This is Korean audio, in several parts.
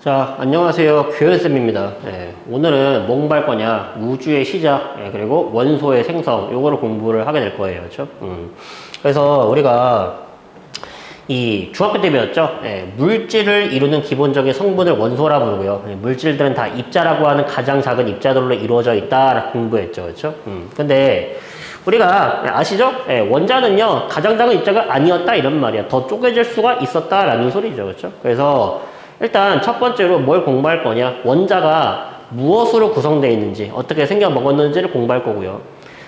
자, 안녕하세요. 교현쌤입니다. 오늘은 뭐공부할 거냐? 우주의 시작, 그리고 원소의 생성, 요거를 공부를 하게 될 거예요. 그렇죠? 그래서 우리가 이 중학교 때 배웠죠? 물질을 이루는 기본적인 성분을 원소라 부르고요. 물질들은 다 입자라고 하는 가장 작은 입자들로 이루어져 있다 공부했죠. 그렇죠? 근데 우리가 아시죠? 원자는요, 가장 작은 입자가 아니었다 이런 말이야. 더 쪼개질 수가 있었다라는 소리죠. 그렇죠? 그래서 일단 첫 번째로 뭘 공부할 거냐? 원자가 무엇으로 구성되어 있는지, 어떻게 생겨 먹었는지를 공부할 거고요.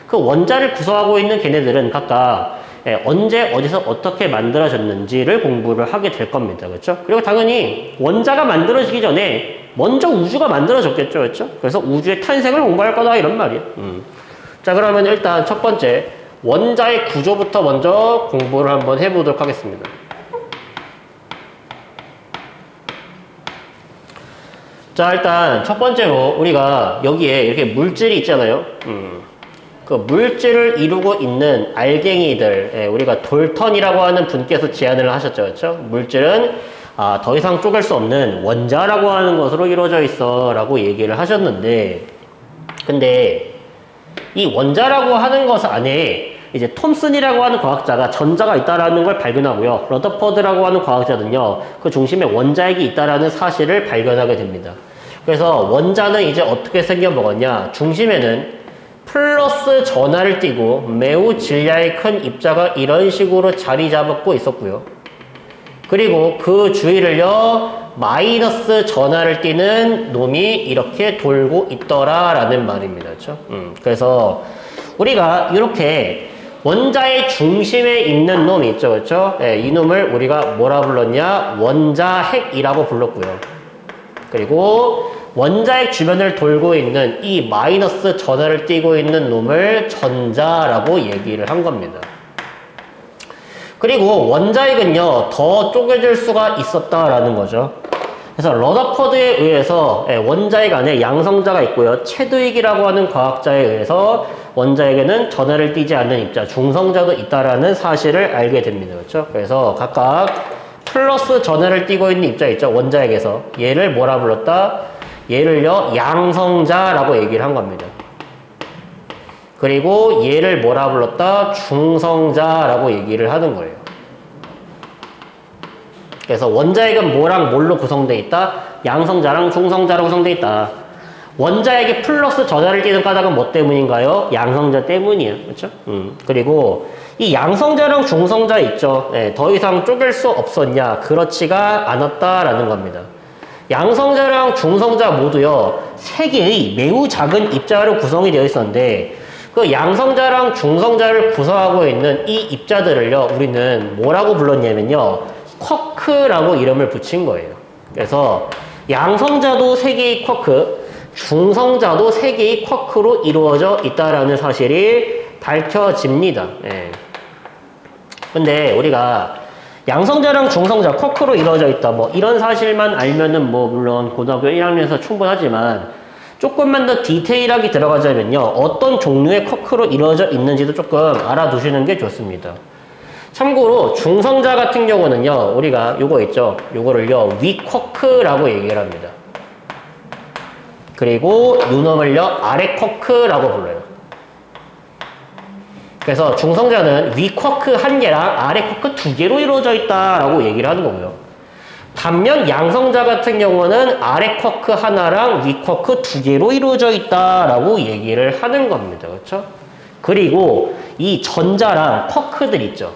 그 원자를 구성하고 있는 걔네들은 각각 언제 어디서 어떻게 만들어졌는지를 공부를 하게 될 겁니다. 그렇죠? 그리고 당연히 원자가 만들어지기 전에 먼저 우주가 만들어졌겠죠. 그렇죠? 그래서 우주의 탄생을 공부할 거다 이런 말이에요. 자, 그러면 일단 첫 번째 원자의 구조부터 먼저 공부를 한번 해보도록 하겠습니다. 자, 일단 첫 번째로 우리가 여기에 이렇게 물질이 있잖아요. 그 물질을 이루고 있는 알갱이들, 우리가 돌턴이라고 하는 분께서 제안을 하셨죠. 그렇죠? 물질은 더 이상 쪼갤 수 없는 원자라고 하는 것으로 이루어져 있어 라고 얘기를 하셨는데, 근데 이 원자라고 하는 것 안에 이제 톰슨이라고 하는 과학자가 전자가 있다라는 걸 발견하고요. 러더퍼드라고 하는 과학자는요, 그 중심에 원자핵이 있다라는 사실을 발견하게 됩니다. 그래서 원자는 이제 어떻게 생겨 먹었냐? 중심에는 플러스 전하를 띠고 매우 질량이 큰 입자가 이런 식으로 자리 잡고 있었고요. 그리고 그 주위를요, 마이너스 전하를 띠는 놈이 이렇게 돌고 있더라라는 말입니다. 그렇죠? 그래서 우리가 이렇게 원자의 중심에 있는 놈이 있죠. 그렇죠? 이 놈을 우리가 뭐라 불렀냐? 원자핵이라고 불렀고요. 그리고 원자핵 주변을 돌고 있는 이 마이너스 전하를 띠고 있는 놈을 전자라고 얘기를 한 겁니다. 그리고 원자핵은요, 더 쪼개질 수가 있었다라는 거죠. 그래서 러더퍼드에 의해서 원자핵 안에 양성자가 있고요. 체드윅이라고 하는 과학자에 의해서 원자핵에는 전하를 띠지 않는 입자, 중성자도 있다라는 사실을 알게 됩니다. 그렇죠? 그래서 각각 플러스 전하를 띠고 있는 입자 있죠. 원자핵에서. 얘를 뭐라 불렀다? 얘를요, 양성자라고 얘기를 한 겁니다. 그리고 얘를 뭐라 불렀다? 중성자라고 얘기를 하는 거예요. 그래서 원자핵은 뭐랑 뭘로 구성되어 있다? 양성자랑 중성자로 구성되어 있다. 원자핵이 플러스 전하를 띠는 까닭은 뭐 때문인가요? 양성자 때문이에요. 그렇죠? 그리고 이 양성자랑 중성자 있죠. 더 이상 쪼갤 수 없었냐? 그렇지가 않았다라는 겁니다. 양성자랑 중성자 모두요, 세 개의 매우 작은 입자로 구성이 되어 있었는데, 그 양성자랑 중성자를 구성하고 있는 이 입자들을요, 우리는 뭐라고 불렀냐면요, 쿼크라고 이름을 붙인 거예요. 그래서 양성자도 세 개의 쿼크, 중성자도 세 개의 쿼크로 이루어져 있다라는 사실이 밝혀집니다. 근데 우리가 양성자랑 중성자, 쿼크로 이루어져 있다, 뭐 이런 사실만 알면은 뭐 물론 고등학교 1학년에서 충분하지만 조금만 더 디테일하게 들어가자면요, 어떤 종류의 쿼크로 이루어져 있는지도 조금 알아두시는 게 좋습니다. 참고로 중성자 같은 경우는요, 우리가 요거 있죠, 요거를요 위쿼크라고 얘기를 합니다. 그리고 요놈을요 아래쿼크라고 불러요. 그래서 중성자는 위쿼크 한 개랑 아래쿼크 두 개로 이루어져 있다라고 얘기를 하는 거고요. 반면 양성자 같은 경우는 아래쿼크 하나랑 위쿼크 두 개로 이루어져 있다라고 얘기를 하는 겁니다. 그렇죠? 그리고 이 전자랑 쿼크들 있죠.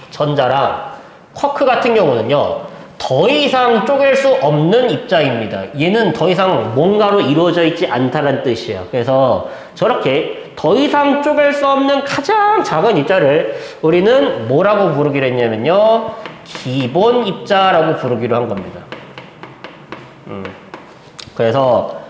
전자랑 쿼크 같은 경우는요, 더 이상 쪼갤 수 없는 입자입니다. 얘는 더 이상 뭔가로 이루어져 있지 않다는 뜻이에요. 그래서 저렇게 더 이상 쪼갤 수 없는 가장 작은 입자를 우리는 뭐라고 부르기로 했냐면요, 기본 입자라고 부르기로 한 겁니다. 그래서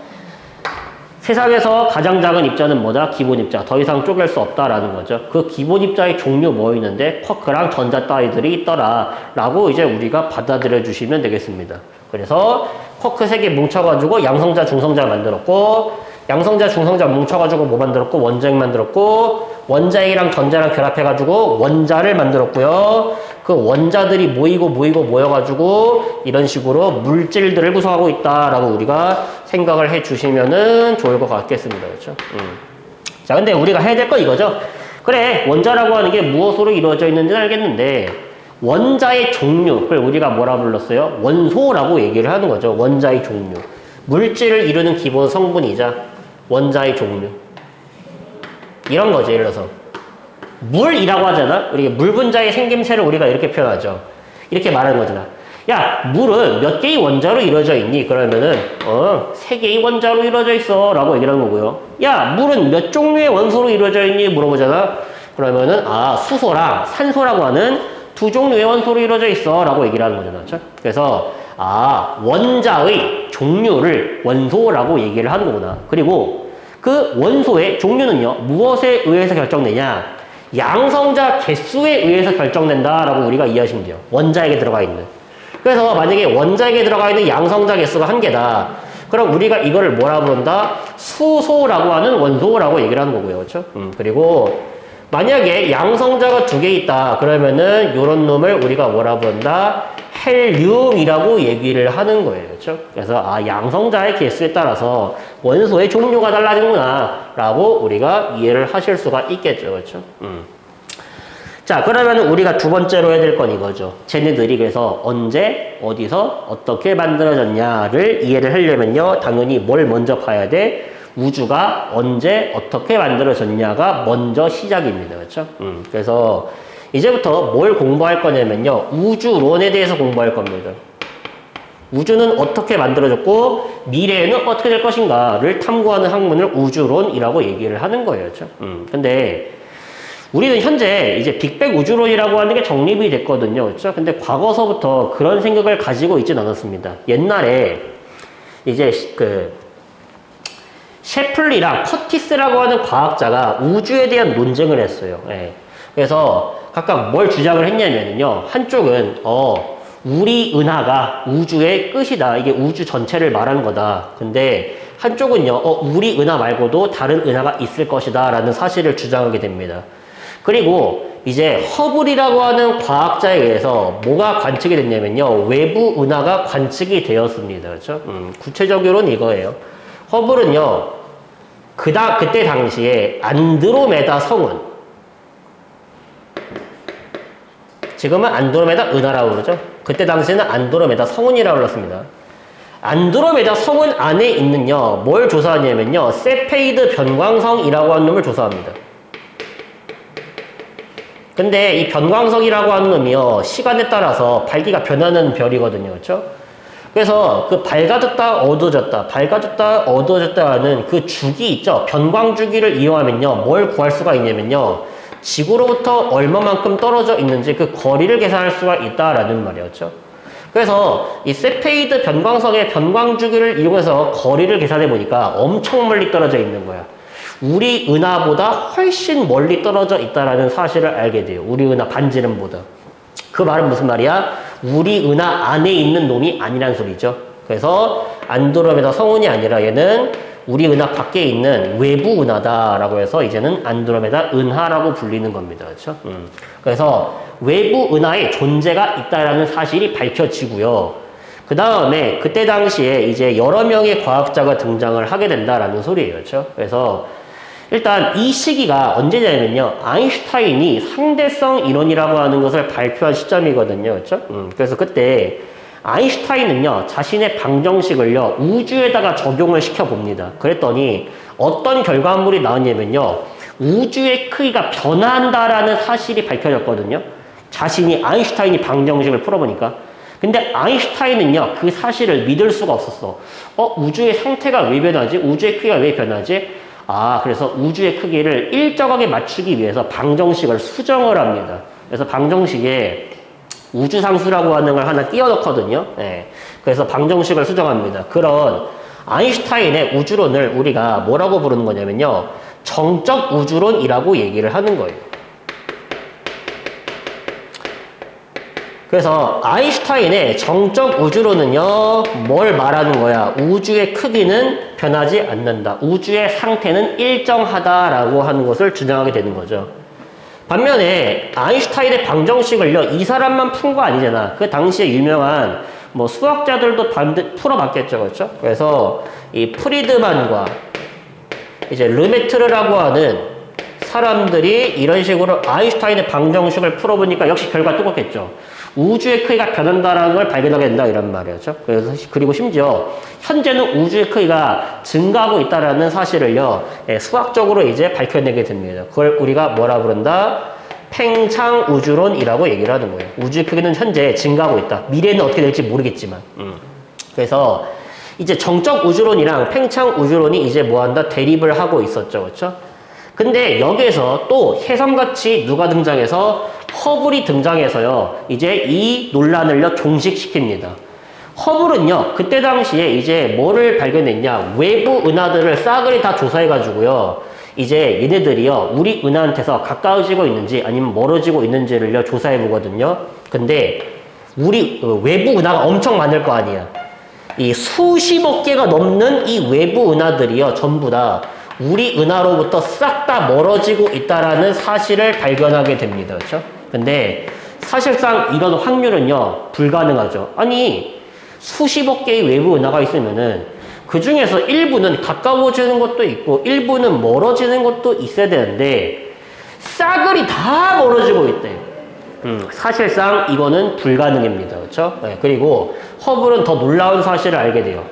세상에서 가장 작은 입자는 뭐다? 기본 입자. 더 이상 쪼갤 수 없다라는 거죠. 그 기본 입자의 종류 뭐 있는데 쿼크랑 전자 따위들이 있더라 라고 이제 우리가 받아들여 주시면 되겠습니다. 그래서 쿼크 3개 뭉쳐가지고 양성자, 중성자 만들었고, 양성자, 중성자 뭉쳐가지고 뭐 만들었고? 원자핵 만들었고, 원자핵이랑 전자랑 결합해가지고 원자를 만들었고요. 그 원자들이 모여가지고 이런 식으로 물질들을 구성하고 있다라고 우리가 생각을 해주시면은 좋을 것 같겠습니다. 그렇죠? 자, 근데 우리가 해야 될 거 이거죠? 그래, 원자라고 하는 게 무엇으로 이루어져 있는지는 알겠는데, 원자의 종류를 우리가 뭐라 불렀어요? 원소라고 얘기를 하는 거죠. 원자의 종류. 물질을 이루는 기본 성분이자 원자의 종류. 이런 거죠. 예를 들어서 물이라고 하잖아. 우리가 물 분자의 생김새를 우리가 이렇게 표현하죠. 이렇게 말하는 거잖아. 야, 물은 몇 개의 원자로 이루어져 있니? 그러면은 3개의 원자로 이루어져 있어 라고 얘기를 하는 거고요. 야, 물은 몇 종류의 원소로 이루어져 있니? 물어보잖아. 그러면은 수소랑 산소라고 하는 2종류의 원소로 이루어져 있어 라고 얘기를 하는 거잖아. 그렇죠? 그래서 원자의 종류를 원소라고 얘기를 하는 거구나. 그리고 그 원소의 종류는요, 무엇에 의해서 결정되냐? 양성자 개수에 의해서 결정된다라고 우리가 이해하시면 돼요. 원자핵에 들어가 있는. 그래서 만약에 원자핵에 들어가 있는 양성자 개수가 1개다. 그럼 우리가 이거를 뭐라 부른다? 수소라고 하는 원소라고 얘기를 하는 거고요. 그렇죠? 그리고 만약에 양성자가 2개 있다. 그러면은 요런 놈을 우리가 뭐라 부른다? 헬륨이라고 얘기를 하는 거예요. 그렇죠? 그래서 양성자의 개수에 따라서 원소의 종류가 달라지는구나 라고 우리가 이해를 하실 수가 있겠죠. 그렇죠? 자, 그러면 우리가 두 번째로 해야 될 건 이거죠. 쟤네들이 그래서 언제, 어디서, 어떻게 만들어졌냐를 이해를 하려면요, 당연히 뭘 먼저 봐야 돼? 우주가 언제, 어떻게 만들어졌냐가 먼저 시작입니다. 그렇죠? 그래서 이제부터 뭘 공부할 거냐면요, 우주론에 대해서 공부할 겁니다. 우주는 어떻게 만들어졌고 미래에는 어떻게 될 것인가를 탐구하는 학문을 우주론이라고 얘기를 하는 거예요. 그렇죠? 근데 우리는 현재 이제 빅뱅 우주론이라고 하는 게 정립이 됐거든요. 그렇죠? 근데 과거서부터 그런 생각을 가지고 있진 않았습니다. 옛날에 이제 셰플리랑 커티스라고 하는 과학자가 우주에 대한 논쟁을 했어요. 예. 그래서 각각 뭘 주장을 했냐면요. 한쪽은 우리 은하가 우주의 끝이다. 이게 우주 전체를 말하는 거다. 근데 한쪽은요. 우리 은하 말고도 다른 은하가 있을 것이다. 라는 사실을 주장하게 됩니다. 그리고 이제 허블이라고 하는 과학자에 의해서 뭐가 관측이 됐냐면요. 외부 은하가 관측이 되었습니다. 그렇죠? 구체적으로는 이거예요. 허블은요. 그때 당시에 안드로메다 성운, 지금은 안드로메다 은하라고 그러죠. 그때 당시에는 안드로메다 성운이라고 불렀습니다. 안드로메다 성운 안에 있는요, 뭘 조사하냐면요, 세페이드 변광성이라고 하는 놈을 조사합니다. 근데 이 변광성이라고 하는 놈이요, 시간에 따라서 밝기가 변하는 별이거든요. 그렇죠? 그래서 그 밝아졌다 어두워졌다 밝아졌다 어두워졌다 하는 그 주기 있죠. 변광 주기를 이용하면요, 뭘 구할 수가 있냐면요, 지구로부터 얼마만큼 떨어져 있는지 그 거리를 계산할 수가 있다라는 말이었죠. 그래서 이 세페이드 변광성의 변광 주기를 이용해서 거리를 계산해 보니까 엄청 멀리 떨어져 있는 거야. 우리 은하보다 훨씬 멀리 떨어져 있다라는 사실을 알게 돼요. 우리 은하 반지름보다. 그 말은 무슨 말이야? 우리 은하 안에 있는 놈이 아니란 소리죠. 그래서 안드로메다 성운이 아니라 얘는 우리 은하 밖에 있는 외부 은하다라고 해서 이제는 안드로메다 은하라고 불리는 겁니다. 그렇죠? 그래서 외부 은하의 존재가 있다라는 사실이 밝혀지고요. 그 다음에 그때 당시에 이제 여러 명의 과학자가 등장을 하게 된다라는 소리예요. 그렇죠? 그래서 일단 이 시기가 언제냐면요, 아인슈타인이 상대성 이론이라고 하는 것을 발표한 시점이거든요. 그렇죠? 그래서 그때 아인슈타인은요, 자신의 방정식을요, 우주에다가 적용을 시켜봅니다. 그랬더니 어떤 결과물이 나왔냐면요, 우주의 크기가 변한다라는 사실이 밝혀졌거든요. 아인슈타인이 방정식을 풀어보니까. 근데 아인슈타인은요, 그 사실을 믿을 수가 없었어. 우주의 상태가 왜 변하지? 우주의 크기가 왜 변하지? 그래서 우주의 크기를 일정하게 맞추기 위해서 방정식을 수정을 합니다. 그래서 방정식에 우주상수라고 하는 걸 하나 띄워넣거든요. 네. 그래서 방정식을 수정합니다. 그런 아인슈타인의 우주론을 우리가 뭐라고 부르는 거냐면요, 정적 우주론이라고 얘기를 하는 거예요. 그래서 아인슈타인의 정적 우주론은요, 뭘 말하는 거야? 우주의 크기는 변하지 않는다. 우주의 상태는 일정하다라고 하는 것을 주장하게 되는 거죠. 반면에 아인슈타인의 방정식을요, 이 사람만 푼 거 아니잖아. 그 당시에 유명한 뭐 수학자들도 풀어봤겠죠, 그렇죠? 그래서 이 프리드만과 이제 르메트르라고 하는 사람들이 이런 식으로 아인슈타인의 방정식을 풀어보니까 역시 결과 똑같겠죠. 우주의 크기가 변한다라는 걸 발견하게 된다 이런 말이었죠. 그래서 그리고 심지어 현재는 우주의 크기가 증가하고 있다라는 사실을요, 수학적으로 이제 밝혀내게 됩니다. 그걸 우리가 뭐라 부른다? 팽창 우주론이라고 얘기를 하는 거예요. 우주의 크기는 현재 증가하고 있다. 미래는 어떻게 될지 모르겠지만. 그래서 이제 정적 우주론이랑 팽창 우주론이 이제 뭐한다? 대립을 하고 있었죠, 그렇죠? 근데 여기에서 또 혜성같이 누가 등장해서 허블이 등장해서요, 이제 이 논란을요, 종식시킵니다. 허블은요, 그때 당시에 이제 뭐를 발견했냐, 외부 은하들을 싸그리 다 조사해가지고요, 이제 얘네들이요, 우리 은하한테서 가까워지고 있는지 아니면 멀어지고 있는지를요, 조사해보거든요. 근데 우리 외부 은하가 엄청 많을 거 아니야. 이 수십억 개가 넘는 이 외부 은하들이요, 전부 다 우리 은하로부터 싹 다 멀어지고 있다라는 사실을 발견하게 됩니다. 그렇죠? 근데 사실상 이런 확률은요, 불가능하죠. 아니, 수십억 개의 외부 은하가 있으면은 그 중에서 일부는 가까워지는 것도 있고 일부는 멀어지는 것도 있어야 되는데 싸그리 다 멀어지고 있대요. 사실상 이거는 불가능입니다. 그렇죠? 네, 그리고 허블은 더 놀라운 사실을 알게 돼요.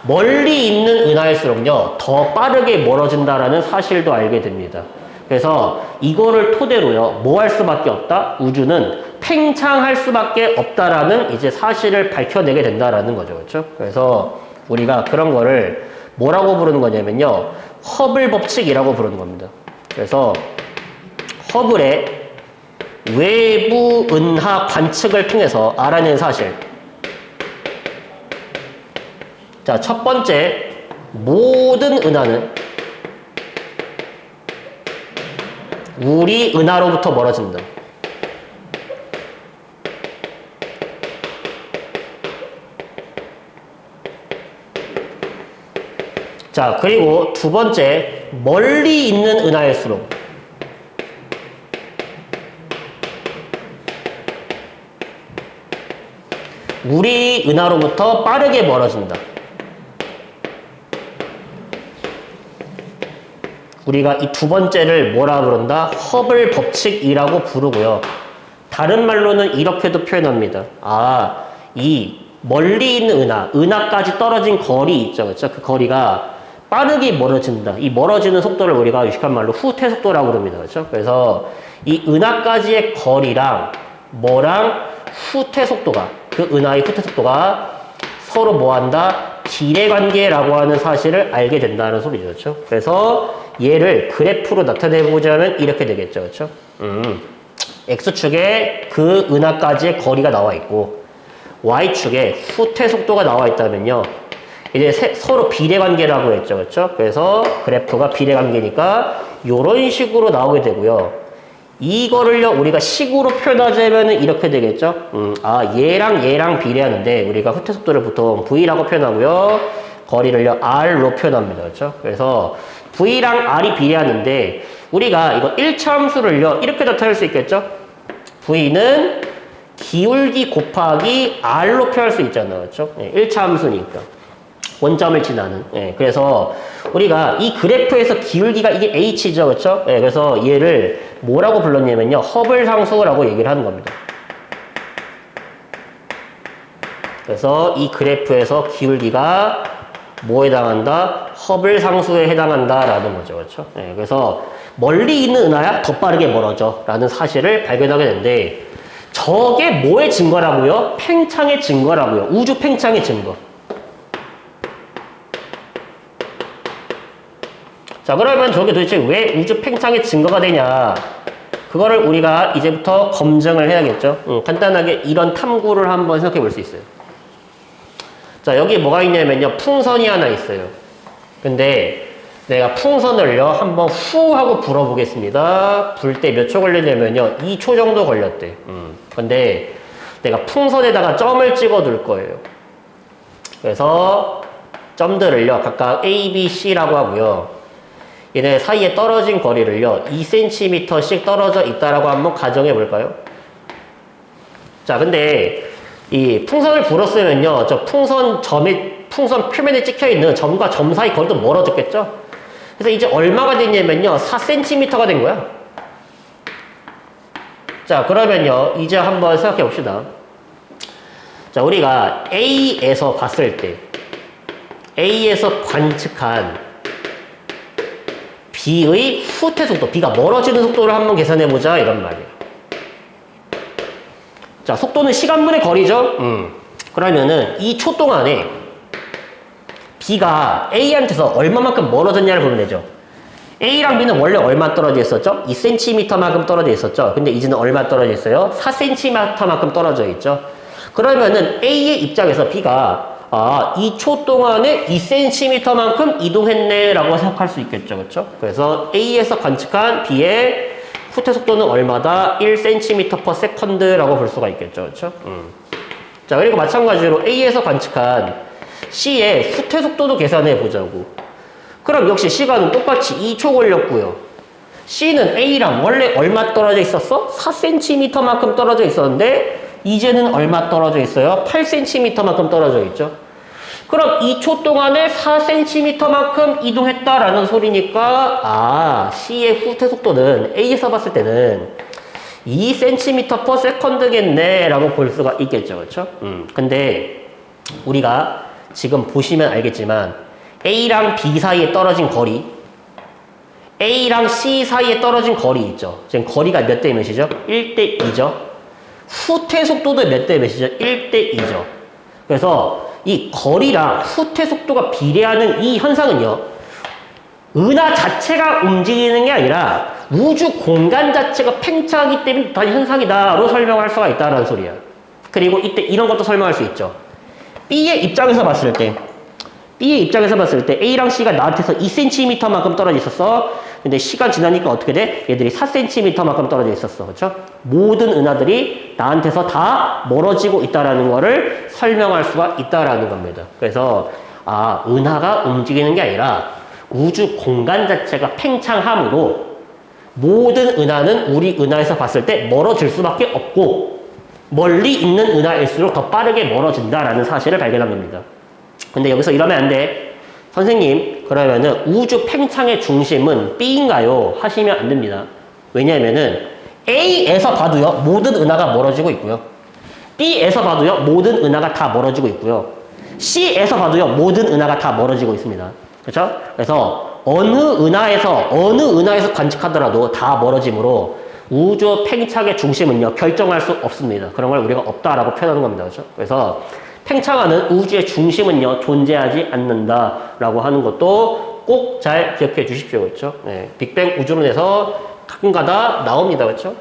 멀리 있는 은하일수록요, 더 빠르게 멀어진다라는 사실도 알게 됩니다. 그래서 이거를 토대로요, 뭐 할 수밖에 없다? 우주는 팽창할 수밖에 없다라는 이제 사실을 밝혀내게 된다라는 거죠. 그렇죠? 그래서 우리가 그런 거를 뭐라고 부르는 거냐면요, 허블 법칙이라고 부르는 겁니다. 그래서 허블의 외부 은하 관측을 통해서 알아낸 사실. 자, 첫 번째, 모든 은하는 우리 은하로부터 멀어진다. 자, 그리고 두 번째, 멀리 있는 은하일수록 우리 은하로부터 빠르게 멀어진다. 우리가 이 두 번째를 뭐라 부른다? 허블 법칙이라고 부르고요. 다른 말로는 이렇게도 표현합니다. 아, 이 멀리 있는 은하까지 떨어진 거리 있죠. 그렇죠? 그 거리가 빠르게 멀어진다. 이 멀어지는 속도를 우리가 유식한 말로 후퇴 속도라고 부릅니다. 그렇죠? 그래서 이 은하까지의 거리랑 뭐랑 후퇴 속도가, 그 은하의 후퇴 속도가 서로 뭐한다? 비례관계라고 하는 사실을 알게 된다는 소리죠. 그렇죠? 그래서 얘를 그래프로 나타내보자면 이렇게 되겠죠. 그렇죠? X축에 그 은하까지의 거리가 나와 있고 Y축에 후퇴 속도가 나와 있다면요, 이제 서로 비례관계라고 했죠. 그렇죠? 그래서 그래프가 비례관계니까 이런 식으로 나오게 되고요. 이거를요, 우리가 식으로 표현하자면 이렇게 되겠죠? 아, 얘랑 비례하는데 우리가 후퇴 속도를 보통 V라고 표현하고요. 거리를요, R로 표현합니다. 그렇죠? 그래서 V랑 R이 비례하는데 우리가 이거 1차 함수를요, 이렇게 나타낼 수 있겠죠? V는 기울기 곱하기 R로 표현할 수 있잖아요. 그렇죠? 1차 함수니까. 원점을 지나는. 그래서 우리가 이 그래프에서 기울기가 이게 h죠. 그렇죠? 그래서 얘를 뭐라고 불렀냐면요, 허블 상수라고 얘기를 하는 겁니다. 그래서 이 그래프에서 기울기가 뭐에 해당한다? 허블 상수에 해당한다라는 거죠. 그렇죠? 그래서 멀리 있는 은하야 더 빠르게 멀어져 라는 사실을 발견하게 되는데, 저게 뭐의 증거라고요? 팽창의 증거라고요. 우주 팽창의 증거. 자, 그러면 저게 도대체 왜 우주 팽창의 증거가 되냐? 그거를 우리가 이제부터 검증을 해야겠죠. 간단하게 이런 탐구를 한번 생각해 볼 수 있어요. 자, 여기 뭐가 있냐면요, 풍선이 하나 있어요. 근데 내가 풍선을요, 한번 후 하고 불어보겠습니다. 불 때 몇 초 걸리냐면요, 2초 정도 걸렸대. 근데 내가 풍선에다가 점을 찍어 둘 거예요. 그래서 점들을요, 각각 A, B, C라고 하고요. 얘네 사이에 떨어진 거리를요, 2cm씩 떨어져 있다라고 한번 가정해 볼까요? 자, 근데 이 풍선을 불었으면요, 저 풍선 표면에 찍혀 있는 점과 점 사이 거리도 멀어졌겠죠? 그래서 이제 얼마가 됐냐면요, 4cm가 된 거야. 자, 그러면요, 이제 한번 생각해 봅시다. 자, 우리가 A에서 봤을 때, A에서 관측한 B의 후퇴 속도, B가 멀어지는 속도를 한번 계산해 보자, 이런 말이에요. 자, 속도는 시간분의 거리죠? 그러면은 2초 동안에 B가 A한테서 얼마만큼 멀어졌냐를 보면 되죠. A랑 B는 원래 얼마 떨어져 있었죠? 2cm만큼 떨어져 있었죠. 근데 이제는 얼마 떨어져 있어요? 4cm만큼 떨어져 있죠. 그러면은 A의 입장에서 B가 2초 동안에 2cm만큼 이동했네 라고 생각할 수 있겠죠. 그렇죠? 그래서 A에서 관측한 B의 후퇴 속도는 얼마다? 1cm/s 라고 볼 수가 있겠죠. 그렇죠? 자, 그리고 마찬가지로 A에서 관측한 C의 후퇴 속도도 계산해 보자고. 그럼 역시 시간은 똑같이 2초 걸렸고요. C는 A랑 원래 얼마 떨어져 있었어? 4cm만큼 떨어져 있었는데 이제는 얼마 떨어져 있어요? 8cm만큼 떨어져 있죠. 그럼 2초 동안에 4cm만큼 이동했다라는 소리니까 C의 후퇴 속도는 A에서 봤을 때는 2cm/s겠네 라고 볼 수가 있겠죠. 그렇죠? 근데 우리가 지금 보시면 알겠지만 A랑 B 사이에 떨어진 거리, A랑 C 사이에 떨어진 거리 있죠. 지금 거리가 몇 대 몇이죠? 1대 2죠. 후퇴 속도도 몇 대 몇이죠? 1대 2죠. 그래서 이 거리랑 후퇴 속도가 비례하는 이 현상은요, 은하 자체가 움직이는 게 아니라 우주 공간 자체가 팽창하기 때문에 단 현상이다로 설명할 수가 있다는 소리야. 그리고 이때 이런 것도 설명할 수 있죠. B의 입장에서 봤을 때 A랑 C가 나한테서 2cm만큼 떨어져 있었어. 근데 시간 지나니까 어떻게 돼? 얘들이 4cm만큼 떨어져 있었어. 그렇죠? 모든 은하들이 나한테서 다 멀어지고 있다라는 거를 설명할 수가 있다라는 겁니다. 그래서 은하가 움직이는 게 아니라 우주 공간 자체가 팽창함으로 모든 은하는 우리 은하에서 봤을 때 멀어질 수밖에 없고 멀리 있는 은하일수록 더 빠르게 멀어진다라는 사실을 발견한 겁니다. 근데 여기서 이러면 안 돼. 선생님, 그러면은 우주 팽창의 중심은 B인가요? 하시면 안 됩니다. 왜냐하면은 A에서 봐도요, 모든 은하가 멀어지고 있고요. B에서 봐도요, 모든 은하가 다 멀어지고 있고요. C에서 봐도요, 모든 은하가 다 멀어지고 있습니다. 그렇죠? 그래서 어느 은하에서 관측하더라도 다 멀어지므로 우주 팽창의 중심은요, 결정할 수 없습니다. 그런 걸 우리가 없다라고 표현하는 겁니다. 그렇죠? 그래서 팽창하는 우주의 중심은요, 존재하지 않는다라고 하는 것도 꼭 잘 기억해 주십시오. 그렇죠? 네, 빅뱅 우주론에서 가끔가다 나옵니다. 그렇죠?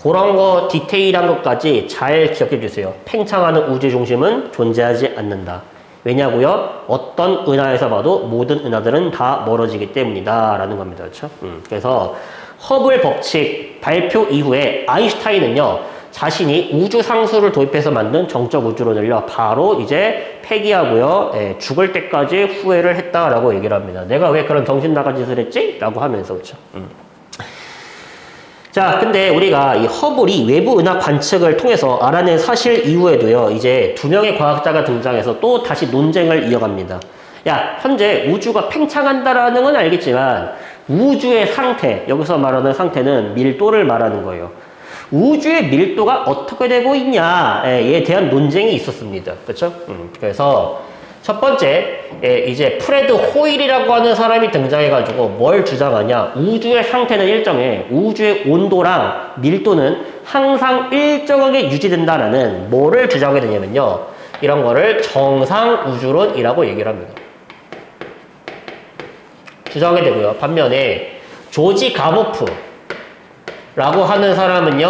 그런 거, 디테일한 것까지 잘 기억해 주세요. 팽창하는 우주의 중심은 존재하지 않는다. 왜냐고요? 어떤 은하에서 봐도 모든 은하들은 다 멀어지기 때문이다 라는 겁니다. 그렇죠? 그래서 허블 법칙 발표 이후에 아인슈타인은요, 자신이 우주 상수를 도입해서 만든 정적 우주론을요, 바로 이제 폐기하고요, 죽을 때까지 후회를 했다라고 얘기를 합니다. 내가 왜 그런 정신 나간 짓을 했지? 라고 하면서. 그렇죠? 자, 근데 우리가 이 허블이 외부 은하 관측을 통해서 알아낸 사실 이후에도요, 이제 두 명의 과학자가 등장해서 또 다시 논쟁을 이어갑니다. 야, 현재 우주가 팽창한다라는 건 알겠지만 우주의 상태, 여기서 말하는 상태는 밀도를 말하는 거예요. 우주의 밀도가 어떻게 되고 있냐에 대한 논쟁이 있었습니다. 그렇죠? 그래서 첫 번째, 이제 프레드 호일이라고 하는 사람이 등장해가지고 뭘 주장하냐? 우주의 상태는 일정해. 우주의 온도랑 밀도는 항상 일정하게 유지된다라는 뭐를 주장하게 되냐면요, 이런 거를 정상 우주론이라고 얘기를 합니다. 주장하게 되고요. 반면에 조지 가모프 라고 하는 사람은요,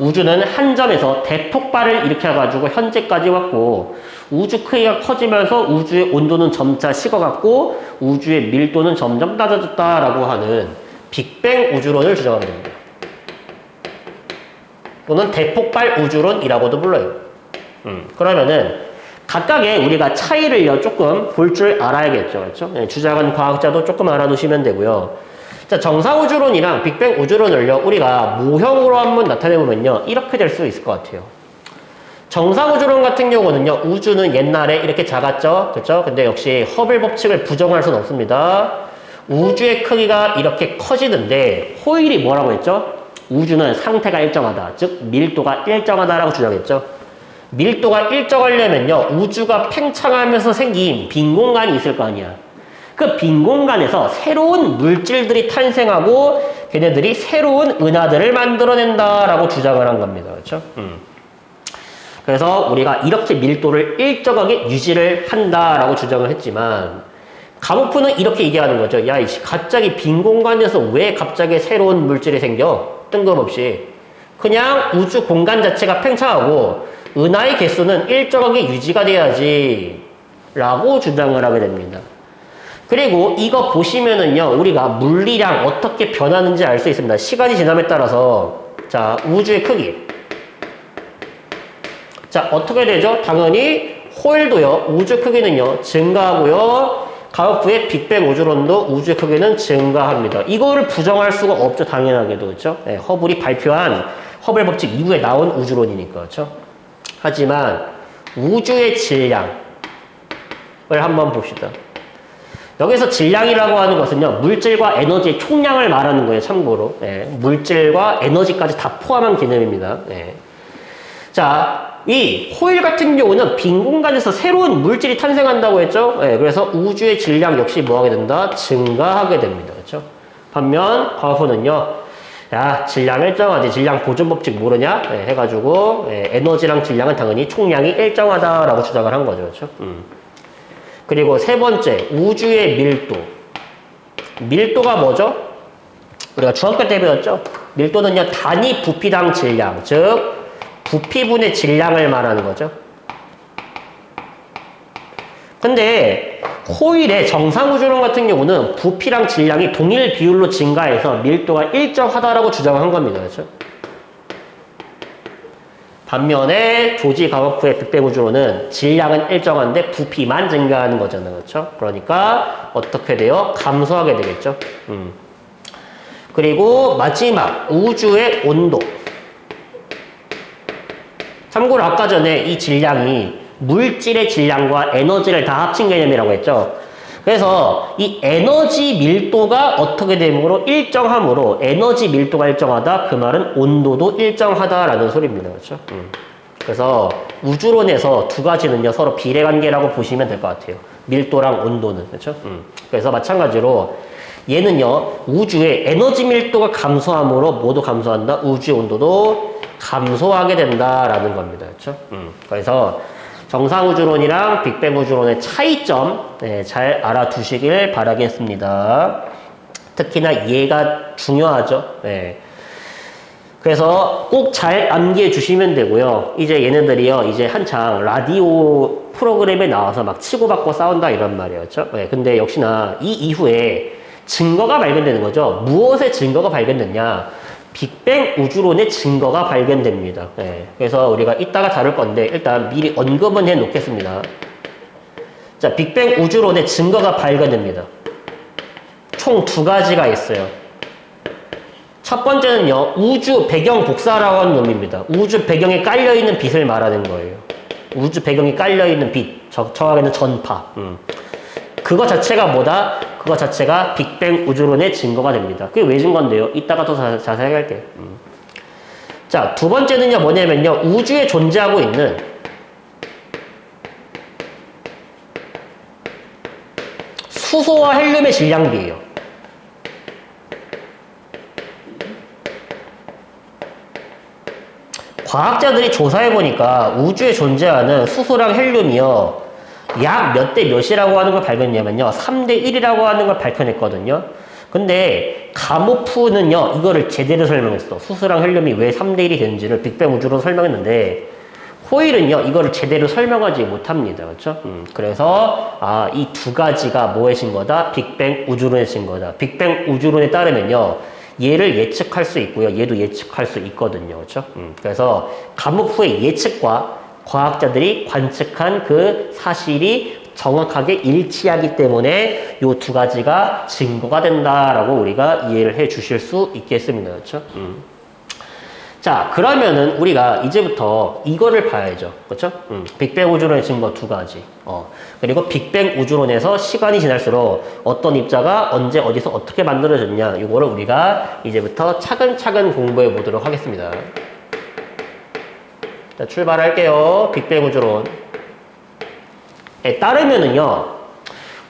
우주는 한 점에서 대폭발을 일으켜가지고 현재까지 왔고, 우주 크기가 커지면서 우주의 온도는 점차 식어갔고, 우주의 밀도는 점점 낮아졌다라고 하는 빅뱅 우주론을 주장하게 됩니다. 또는 대폭발 우주론이라고도 불러요. 그러면은 각각의 우리가 차이를 조금 볼 줄 알아야겠죠. 그렇죠? 네, 주장한 과학자도 조금 알아두시면 되고요. 자, 정상우주론이랑 빅뱅 우주론을요, 우리가 모형으로 한번 나타내보면요, 이렇게 될 수 있을 것 같아요. 정상우주론 같은 경우는요, 우주는 옛날에 이렇게 작았죠? 그렇죠? 근데 역시 허블 법칙을 부정할 수는 없습니다. 우주의 크기가 이렇게 커지는데, 호일이 뭐라고 했죠? 우주는 상태가 일정하다. 즉, 밀도가 일정하다라고 주장했죠. 밀도가 일정하려면요, 우주가 팽창하면서 생긴 빈 공간이 있을 거 아니야. 그 빈 공간에서 새로운 물질들이 탄생하고 걔네들이 새로운 은하들을 만들어낸다라고 주장을 한 겁니다. 그렇죠? 그래서 우리가 이렇게 밀도를 일정하게 유지를 한다라고 주장을 했지만 가모프는 이렇게 얘기하는 거죠. 야, 갑자기 빈 공간에서 왜 갑자기 새로운 물질이 생겨? 뜬금없이. 그냥 우주 공간 자체가 팽창하고 은하의 개수는 일정하게 유지가 돼야지 라고 주장을 하게 됩니다. 그리고 이거 보시면은요, 우리가 물리량 어떻게 변하는지 알 수 있습니다. 시간이 지남에 따라서. 자, 우주의 크기. 자, 어떻게 되죠? 당연히 호일도요, 우주 크기는요, 증가하고요. 가우프의 빅뱅 우주론도 우주의 크기는 증가합니다. 이거를 부정할 수가 없죠, 당연하게도. 그렇죠? 네, 허블이 발표한 허블 법칙 이후에 나온 우주론이니까. 그렇죠? 하지만 우주의 질량을 한번 봅시다. 여기서 질량이라고 하는 것은요, 물질과 에너지의 총량을 말하는 거예요, 참고로. 예, 물질과 에너지까지 다 포함한 개념입니다. 예. 자, 이 호일 같은 경우는 빈 공간에서 새로운 물질이 탄생한다고 했죠. 예, 그래서 우주의 질량 역시 뭐하게 된다? 증가하게 됩니다. 그렇죠? 반면 과거는요, 야, 질량 일정하지. 질량 보존 법칙 모르냐? 예, 해가지고 에너지랑 질량은 당연히 총량이 일정하다라고 주장을 한 거죠. 그렇죠? 그리고 세 번째, 우주의 밀도. 밀도가 뭐죠? 우리가 중학교 때 배웠죠? 밀도는요, 단위 부피당 질량, 즉 부피분의 질량을 말하는 거죠. 근데 호일의 정상우주론 같은 경우는 부피랑 질량이 동일 비율로 증가해서 밀도가 일정하다라고 주장한 겁니다. 그렇죠? 반면에 조지 가모프의 빅뱅 우주론은 질량은 일정한데 부피만 증가하는 거잖아요. 그렇죠? 그러니까 어떻게 돼요? 감소하게 되겠죠. 그리고 마지막 우주의 온도. 참고로 아까 전에 이 질량이 물질의 질량과 에너지를 다 합친 개념이라고 했죠. 그래서 이 에너지 밀도가 어떻게 되므로 일정하므로 에너지 밀도가 일정하다, 그 말은 온도도 일정하다라는 소리입니다. 그렇죠? 그래서 우주론에서 두 가지는요, 서로 비례관계라고 보시면 될 것 같아요. 밀도랑 온도는. 그렇죠? 그래서 마찬가지로 얘는요, 우주의 에너지 밀도가 감소하므로 모두 감소한다. 우주 온도도 감소하게 된다라는 겁니다. 그렇죠? 그래서 정상우주론이랑 빅뱅 우주론의 차이점 잘 알아두시길 바라겠습니다. 특히나 얘가 중요하죠. 그래서 꼭 잘 암기해 주시면 되고요. 이제 얘네들이요, 이제 한창 라디오 프로그램에 나와서 막 치고받고 싸운다 이런 말이에요. 그렇죠? 근데 역시나 이 이후에 증거가 발견되는 거죠. 무엇의 증거가 발견됐냐? 빅뱅 우주론의 증거가 발견됩니다. 그래서 우리가 이따가 다룰 건데 일단 미리 언급은 해 놓겠습니다. 자, 빅뱅 우주론의 증거가 발견됩니다. 총 두 가지가 있어요. 첫 번째는요, 우주 배경 복사라고 하는 놈입니다. 우주 배경에 깔려있는 빛을 말하는 거예요. 우주 배경에 깔려있는 빛, 정확하게는 전파. 그거 자체가 뭐다? 그거 자체가 빅뱅 우주론의 증거가 됩니다. 그게 왜 증거인데요? 이따가 더 자세하게 할게요. 자, 두 번째는요, 뭐냐면요, 우주에 존재하고 있는 수소와 헬륨의 질량비예요. 과학자들이 조사해보니까 우주에 존재하는 수소랑 헬륨이요, 약 몇 대 몇이라고 하는 걸 발견했냐면요, 3대 1이라고 하는 걸 밝혀냈거든요. 근데 가모프는요, 이거를 제대로 설명했어. 수소랑 헬륨이 왜 3대 1이 되는지를 빅뱅 우주로 설명했는데, 호일은요, 이거를 제대로 설명하지 못합니다. 그렇죠? 그래서 이 두 가지가 뭐의 증거다? 빅뱅 우주론의 증거다. 빅뱅 우주론에 따르면요, 얘를 예측할 수 있고요. 얘도 예측할 수 있거든요. 그렇죠? 그래서 감옥 후의 예측과 과학자들이 관측한 그 사실이 정확하게 일치하기 때문에 이 두 가지가 증거가 된다라고 우리가 이해를 해 주실 수 있겠습니다. 그렇죠? 자, 그러면은 우리가 이제부터 이거를 봐야죠. 그렇죠? 빅뱅 우주론의 증거 두 가지. 그리고 빅뱅 우주론에서 시간이 지날수록 어떤 입자가 언제 어디서 어떻게 만들어졌냐. 이거를 우리가 이제부터 차근차근 공부해 보도록 하겠습니다. 자, 출발할게요. 빅뱅 우주론에 따르면은요.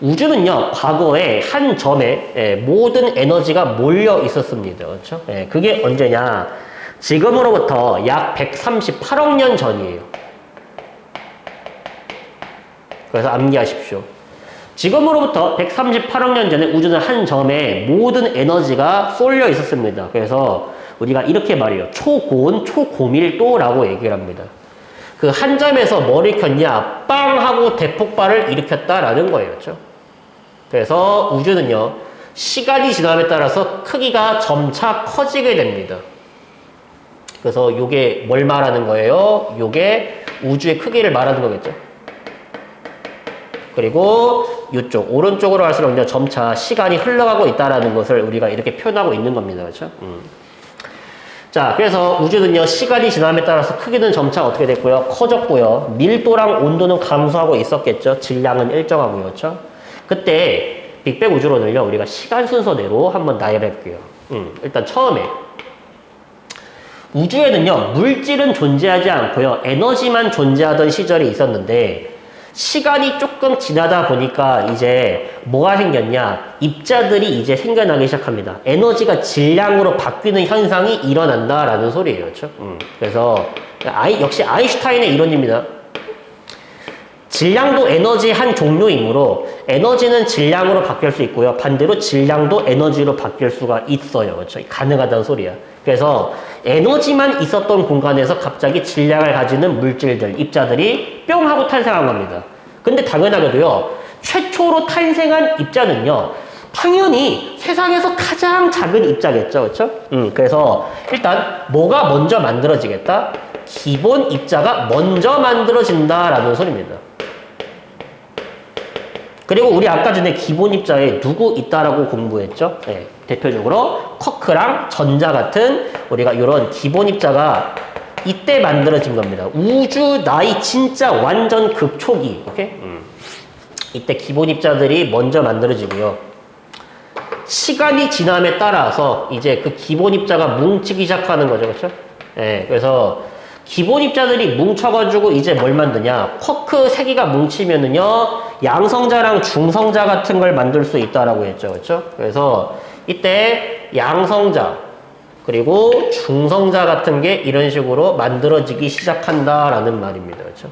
우주는요, 과거에 한 점에 모든 에너지가 몰려 있었습니다. 그렇죠? 그게 언제냐? 지금으로부터 약 138억 년 전이에요. 그래서 암기하십시오. 지금으로부터 138억 년 전에 우주는 한 점에 모든 에너지가 쏠려 있었습니다. 그래서 우리가 이렇게 말해요. 초고온, 초고밀도라고 얘기를 합니다. 그 한 점에서 뭘 일으켰냐? 빵! 하고 대폭발을 일으켰다라는 거예요. 그렇죠? 그래서 우주는요, 시간이 지남에 따라서 크기가 점차 커지게 됩니다. 그래서 요게 뭘 말하는 거예요? 요게 우주의 크기를 말하는 거겠죠. 그리고 이쪽 오른쪽으로 갈수록 점차 시간이 흘러가고 있다라는 것을 우리가 이렇게 표현하고 있는 겁니다. 그렇죠? 자, 그래서 우주는요, 시간이 지남에 따라서 크기는 점차 어떻게 됐고요? 커졌고요. 밀도랑 온도는 감소하고 있었겠죠. 질량은 일정하고요. 그렇죠? 그때 빅뱅 우주론을요, 우리가 시간 순서대로 한번 나열해 볼게요. 일단 처음에 우주에는요, 물질은 존재하지 않고요, 에너지만 존재하던 시절이 있었는데, 시간이 조금 지나다 보니까 이제 뭐가 생겼냐? 입자들이 이제 생겨나기 시작합니다. 에너지가 질량으로 바뀌는 현상이 일어난다라는 소리예요. 그렇죠? 그래서 역시 아인슈타인의 이론입니다. 질량도 에너지의 한 종류이므로 에너지는 질량으로 바뀔 수 있고요. 반대로 질량도 에너지로 바뀔 수가 있어요. 그렇죠? 가능하다는 소리야. 그래서 에너지만 있었던 공간에서 갑자기 질량을 가지는 물질들, 입자들이 뿅 하고 탄생한 겁니다. 근데 당연하게도요, 최초로 탄생한 입자는요, 당연히 세상에서 가장 작은 입자겠죠. 그렇죠? 그래서 일단 뭐가 먼저 만들어지겠다? 기본 입자가 먼저 만들어진다라는 소리입니다. 그리고 우리 아까 전에 기본 입자에 누구 있다라고 공부했죠? 네, 대표적으로 쿼크랑 전자 같은 우리가 이런 기본 입자가 이때 만들어진 겁니다. 우주 나이 진짜 완전 극초기. 오케이? 이때 기본 입자들이 먼저 만들어지고요. 시간이 지남에 따라서 이제 그 기본 입자가 뭉치기 시작하는 거죠. 그렇죠? 네, 그래서 기본 입자들이 뭉쳐가지고 이제 뭘 만드냐? 쿼크 세 개가 뭉치면은요, 양성자랑 중성자 같은 걸 만들 수 있다라고 했죠. 그렇죠? 그래서 이때 양성자, 그리고 중성자 같은 게 이런 식으로 만들어지기 시작한다라는 말입니다. 그렇죠?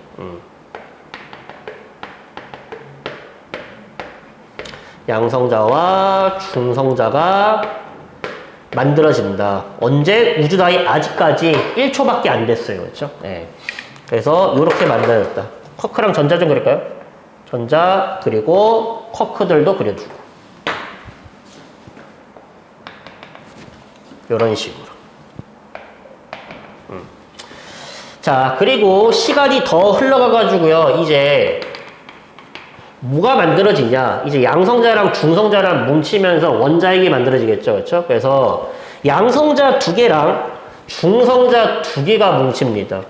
양성자와 중성자가 만들어진다. 언제? 우주 나이 아직까지 1초밖에 안 됐어요. 그렇죠? 네. 그래서 이렇게 만들어졌다. 쿼크랑 전자 좀 그릴까요? 전자 그리고 쿼크들도 그려주고 이런 식으로. 자, 그리고 시간이 더 흘러가가지고요, 이제 뭐가 만들어지냐? 이제 양성자랑 중성자랑 뭉치면서 원자핵이 만들어지겠죠. 그렇죠? 그래서 양성자 두 개랑 중성자 두 개가 뭉칩니다.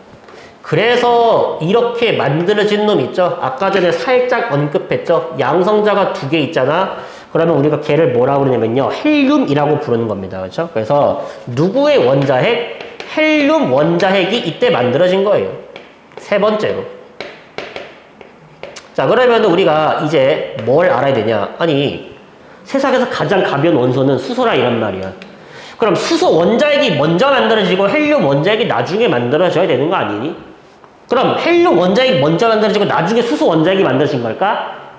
그래서 이렇게 만들어진 놈 있죠? 아까 전에 살짝 언급했죠? 양성자가 두 개 있잖아? 그러면 우리가 걔를 뭐라고 그러냐면요, 헬륨이라고 부르는 겁니다. 그렇죠? 그래서 누구의 원자핵? 헬륨 원자핵이 이때 만들어진 거예요. 세 번째로. 자, 그러면 우리가 이제 뭘 알아야 되냐? 아니, 세상에서 가장 가벼운 원소는 수소라 이란 말이야. 그럼 수소 원자핵이 먼저 만들어지고 헬륨 원자핵이 나중에 만들어져야 되는 거 아니니? 그럼 헬륨 원자핵이 먼저 만들어지고 나중에 수소 원자핵이 만들어진 걸까?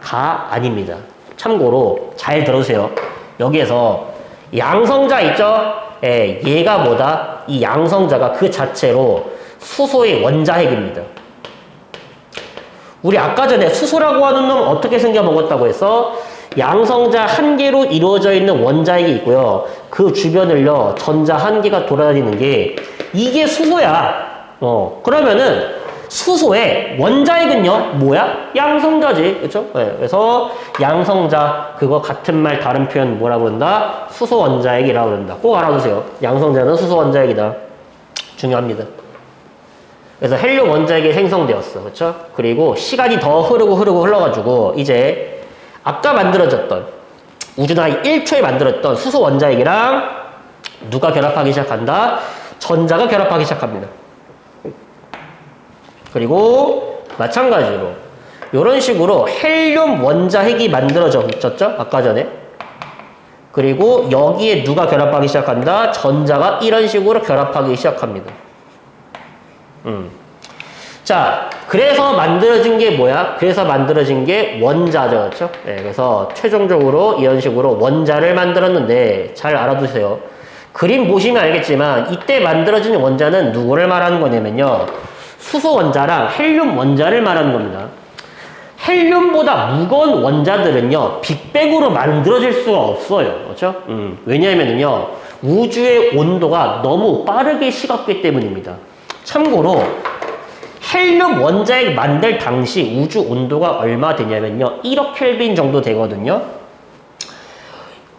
아닙니다. 참고로 잘 들으세요. 여기에서 양성자 있죠? 예, 얘가 뭐다? 이 양성자가 그 자체로 수소의 원자핵입니다. 우리 아까 전에 수소라고 하는 놈은 어떻게 생겨 먹었다고 해서 양성자 한 개로 이루어져 있는 원자핵이 있고요. 그 주변을요, 전자 한 개가 돌아다니는 게, 이게 수소야. 그러면은, 수소의 원자핵은요, 뭐야? 양성자지. 그쵸? 네, 그래서, 양성자, 그거 같은 말, 다른 표현 뭐라고 그런다? 수소 원자핵이라고 그런다. 꼭 알아두세요. 양성자는 수소 원자핵이다. 중요합니다. 그래서 헬륨 원자핵이 생성되었어. 그쵸? 그리고 시간이 더 흐르고 흘러가지고, 이제, 아까 만들어졌던 우주나이 1초에 만들었던 수소 원자핵이랑 누가 결합하기 시작한다? 전자가 결합하기 시작합니다. 그리고 마찬가지로 이런 식으로 헬륨 원자핵이 만들어졌죠? 아까 전에. 그리고 여기에 누가 결합하기 시작한다? 전자가 이런 식으로 결합하기 시작합니다. 자, 그래서 만들어진 게 뭐야? 그래서 만들어진 게 원자죠. 그렇죠? 네, 그래서 최종적으로 이런 식으로 원자를 만들었는데 잘 알아두세요. 그림 보시면 알겠지만 이때 만들어진 원자는 누구를 말하는 거냐면요. 수소 원자랑 헬륨 원자를 말하는 겁니다. 헬륨보다 무거운 원자들은요. 빅뱅으로 만들어질 수가 없어요. 그렇죠? 왜냐하면요. 우주의 온도가 너무 빠르게 식었기 때문입니다. 참고로 헬륨 원자핵 만들 당시 우주 온도가 얼마 되냐면요. 1억 켈빈 정도 되거든요.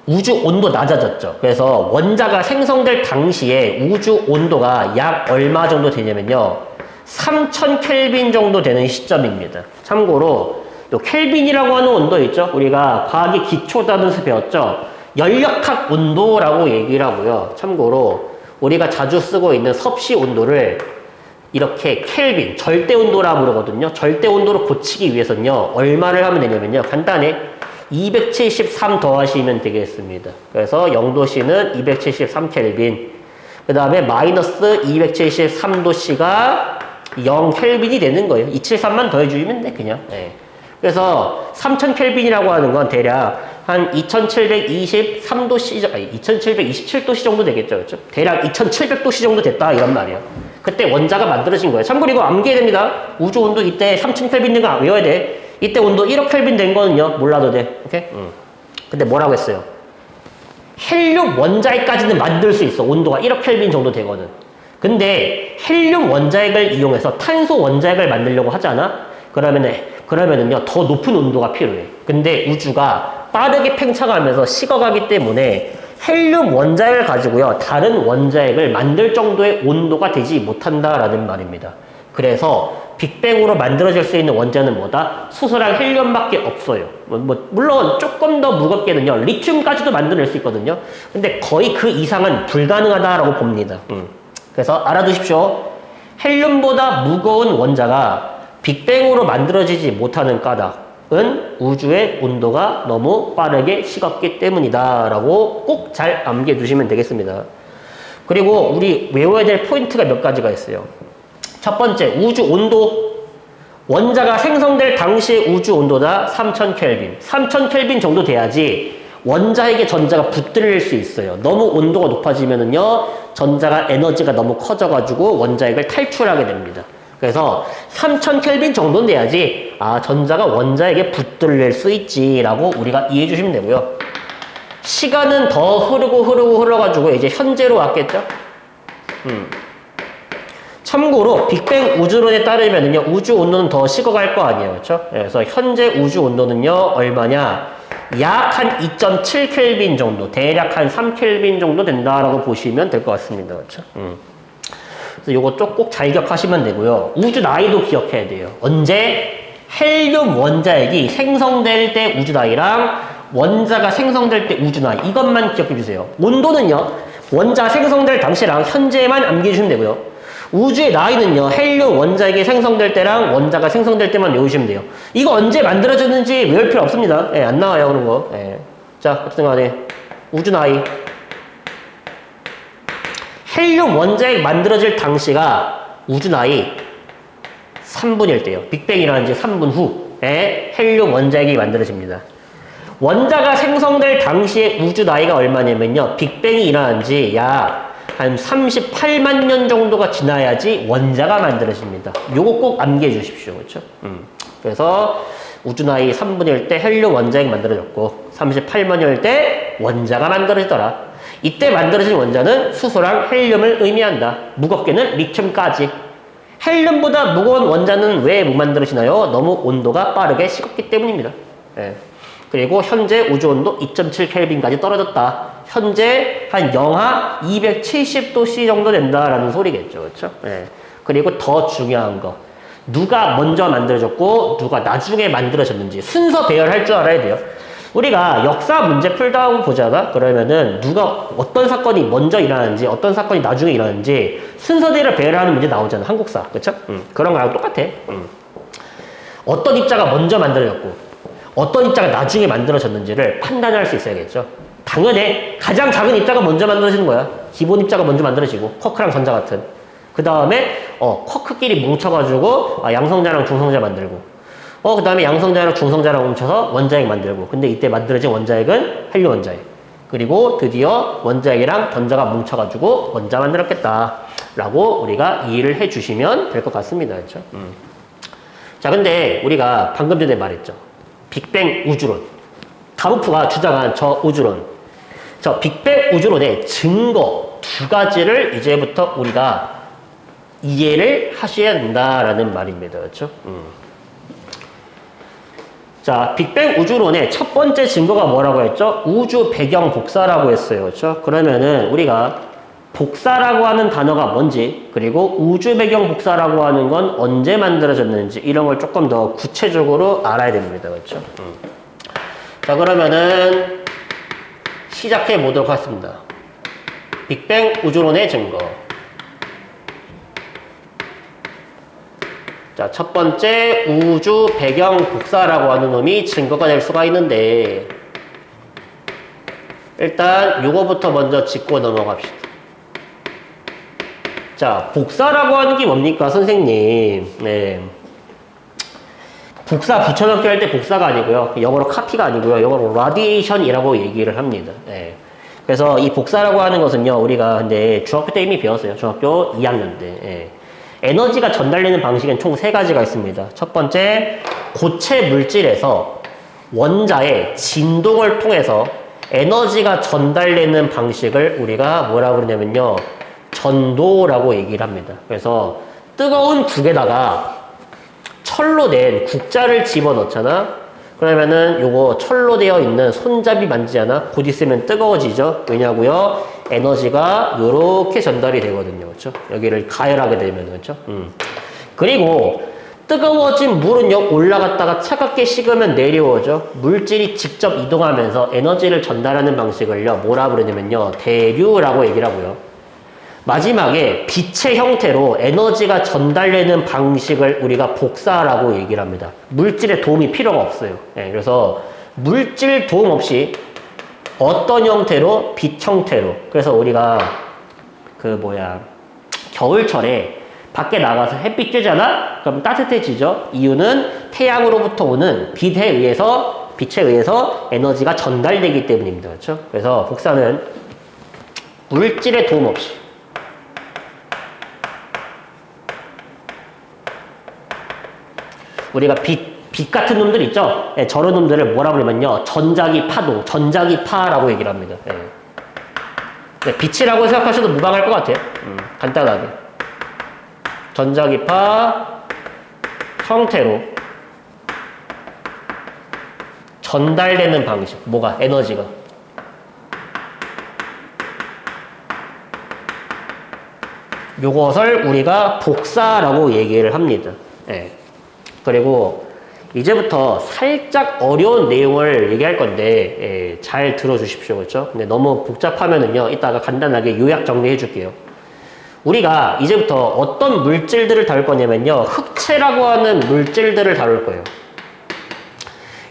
우주 온도 낮아졌죠. 그래서 원자가 생성될 당시에 우주 온도가 약 얼마 정도 되냐면요. 3000 켈빈 정도 되는 시점입니다. 참고로 또 켈빈이라고 하는 온도 있죠. 우리가 과학의 기초다면서 배웠죠. 연력학 온도라고 얘기를 하고요. 참고로 우리가 자주 쓰고 있는 섭씨 온도를 이렇게 켈빈, 절대 온도라고 부르거든요. 절대 온도로 고치기 위해서는요. 얼마를 하면 되냐면요. 간단해. 273 더하시면 되겠습니다. 그래서 0도씨는 273 켈빈. 그 다음에 마이너스 273도씨가 0 켈빈이 되는 거예요. 273만 더해주면 돼, 그냥. 네. 그래서 3000 켈빈이라고 하는 건 대략 한 2723도씨, 아니 2727도씨 정도 되겠죠. 그렇죠? 대략 2700도씨 정도 됐다, 이런 말이에요. 그때 원자가 만들어진 거예요. 참고로 이거 암기해야 됩니다. 우주 온도 이때 3000 켈빈 된 거 외워야 돼. 이때 온도 1억 켈빈 된 거는요, 몰라도 돼. 오케이? 근데 뭐라고 했어요? 헬륨 원자핵까지는 만들 수 있어. 온도가 1억 켈빈 정도 되거든. 근데 헬륨 원자핵을 이용해서 탄소 원자핵을 만들려고 하잖아? 그러면은요, 더 높은 온도가 필요해. 근데 우주가 빠르게 팽창하면서 식어가기 때문에 헬륨 원자핵을 가지고요, 다른 원자핵을 만들 정도의 온도가 되지 못한다라는 말입니다. 그래서 빅뱅으로 만들어질 수 있는 원자는 뭐다? 수소랑 헬륨밖에 없어요. 물론 조금 더 무겁게는요, 리튬까지도 만들어낼 수 있거든요. 근데 거의 그 이상은 불가능하다라고 봅니다. 그래서 알아두십시오. 헬륨보다 무거운 원자가 빅뱅으로 만들어지지 못하는 까닭은 우주의 온도가 너무 빠르게 식었기 때문이다 라고 꼭 잘 암기해 두시면 되겠습니다. 그리고 우리 외워야 될 포인트가 몇 가지가 있어요. 첫 번째, 우주 온도. 원자가 생성될 당시의 우주 온도다 3000 켈빈. 3000 켈빈 정도 돼야지 원자에게 전자가 붙들릴 수 있어요. 너무 온도가 높아지면은요, 전자가 에너지가 너무 커져가지고 원자핵을 탈출하게 됩니다. 그래서 3000 켈빈 정도는 돼야지, 아, 전자가 원자핵에 붙들릴 수 있지라고 우리가 이해해 주시면 되고요. 시간은 더 흘러가지고 이제 현재로 왔겠죠? 참고로 빅뱅 우주론에 따르면은요, 우주 온도는 더 식어갈 거 아니에요. 그렇죠? 그래서 현재 우주 온도는요, 얼마냐? 약 한 2.7 켈빈 정도, 대략 한 3 켈빈 정도 된다라고 보시면 될 것 같습니다. 그렇죠? 그래서 요거 꼭 잘 기억하시면 되고요. 우주 나이도 기억해야 돼요. 언제? 헬륨 원자핵이 생성될 때 우주 나이랑 원자가 생성될 때 우주 나이, 이것만 기억해 주세요. 온도는요, 원자가 생성될 당시랑 현재만 암기해 주시면 되고요. 우주의 나이는요, 헬륨 원자핵이 생성될 때랑 원자가 생성될 때만 외우시면 돼요. 이거 언제 만들어졌는지 외울 필요 없습니다. 예, 안 나와요, 그런 거. 예. 자, 어쨌든 간에 우주 나이. 헬륨 원자핵 만들어질 당시가 우주 나이 3분일 때요. 빅뱅이라는 지 3분 후에 헬륨 원자핵이 만들어집니다. 원자가 생성될 당시의 우주 나이가 얼마냐면요, 빅뱅이 일어난 지 약 한 38만 년 정도가 지나야지 원자가 만들어집니다. 요거 꼭 암기해 주십시오. 그렇죠? 그래서 우주나이 3분일 때 헬륨 원자핵 만들어졌고 38분일 때 원자가 만들어지더라. 이때 만들어진 원자는 수소랑 헬륨을 의미한다. 무겁게는 리튬까지. 헬륨보다 무거운 원자는 왜 못 만들어지나요? 너무 온도가 빠르게 식었기 때문입니다. 예. 그리고 현재 우주 온도 2.7 켈빈까지 떨어졌다. 현재 한 영하 270도 C 정도 된다라는 소리겠죠. 그렇죠? 예. 그리고 더 중요한 거. 누가 먼저 만들어졌고 누가 나중에 만들어졌는지 순서 배열할 줄 알아야 돼요. 우리가 역사 문제 풀다 보잖아. 그러면은 누가 어떤 사건이 먼저 일어나는지 어떤 사건이 나중에 일어나는지 순서대로 배열하는 문제 나오잖아. 한국사. 그쵸? 그런 거랑 똑같아. 어떤 입자가 먼저 만들어졌고 어떤 입자가 나중에 만들어졌는지를 판단할 수 있어야겠죠. 당연히 가장 작은 입자가 먼저 만들어지는 거야. 기본 입자가 먼저 만들어지고 쿼크랑 전자 같은. 그 다음에 쿼크끼리 뭉쳐가지고 양성자랑 중성자 만들고 그 다음에 양성자랑 중성자랑 뭉쳐서 원자핵 만들고. 근데 이때 만들어진 원자핵은 헬륨 원자핵. 그리고 드디어 원자핵이랑 전자가 뭉쳐가지고 원자 만들었겠다 라고 우리가 이해를 해주시면 될 것 같습니다. 그렇죠? 자, 근데 우리가 방금 전에 말했죠. 빅뱅 우주론. 가부프가 주장한 저 우주론. 저 빅뱅 우주론의 증거 두 가지를 이제부터 우리가 이해를 하셔야 된다라는 말입니다. 그렇죠? 자, 빅뱅 우주론의 첫 번째 증거가 뭐라고 했죠? 우주 배경 복사라고 했어요. 그렇죠? 그러면은 우리가 복사라고 하는 단어가 뭔지, 그리고 우주 배경 복사라고 하는 건 언제 만들어졌는지 이런 걸 조금 더 구체적으로 알아야 됩니다. 그렇죠? 자, 그러면은 시작해 보도록 하겠습니다. 빅뱅 우주론의 증거. 자, 첫 번째 우주 배경 복사라고 하는 놈이 증거가 될 수가 있는데 일단 요거부터 먼저 짚고 넘어갑시다. 자, 복사라고 하는 게 뭡니까, 선생님? 네. 복사 붙여넣기 할 때 복사가 아니고요. 영어로 카피가 아니고요. 영어로 라디에이션이라고 얘기를 합니다. 네. 그래서 이 복사라고 하는 것은요, 우리가 근데 중학교 때 이미 배웠어요. 중학교 2학년 때. 네. 에너지가 전달되는 방식은 총 세 가지가 있습니다. 첫 번째, 고체 물질에서 원자의 진동을 통해서 에너지가 전달되는 방식을 우리가 뭐라고 그러냐면요, 전도라고 얘기를 합니다. 그래서 뜨거운 국에다가 철로 된 국자를 집어넣잖아. 그러면은 요거 철로 되어 있는 손잡이 만지잖아. 곧 있으면 뜨거워지죠. 왜냐고요? 에너지가 요렇게 전달이 되거든요. 그렇죠? 여기를 가열하게 되면. 그렇죠? 그리고 뜨거워진 물은요, 올라갔다가 차갑게 식으면 내려오죠. 물질이 직접 이동하면서 에너지를 전달하는 방식을요, 뭐라 그러냐면요, 대류라고 얘기를 하고요. 마지막에 빛의 형태로 에너지가 전달되는 방식을 우리가 복사라고 얘기를 합니다. 물질의 도움이 필요가 없어요. 네, 그래서 물질 도움 없이 어떤 형태로? 빛 형태로. 그래서 우리가 겨울철에 밖에 나가서 햇빛 쬐잖아? 그럼 따뜻해지죠? 이유는 태양으로부터 오는 빛에 의해서 에너지가 전달되기 때문입니다. 그렇죠? 그래서 복사는 물질의 도움 없이 우리가 빛 같은 놈들 있죠? 네, 저런 놈들을 뭐라 그러면요, 전자기파라고 얘기를 합니다. 네. 네, 빛이라고 생각하셔도 무방할 것 같아요. 간단하게. 전자기파 형태로 전달되는 방식. 뭐가? 에너지가. 요것을 우리가 복사라고 얘기를 합니다. 네. 그리고 이제부터 살짝 어려운 내용을 얘기할 건데 잘 들어주십시오. 그렇죠? 근데 너무 복잡하면은요, 이따가 간단하게 요약 정리해 줄게요. 우리가 이제부터 어떤 물질들을 다룰 거냐면요, 흑체라고 하는 물질들을 다룰 거예요.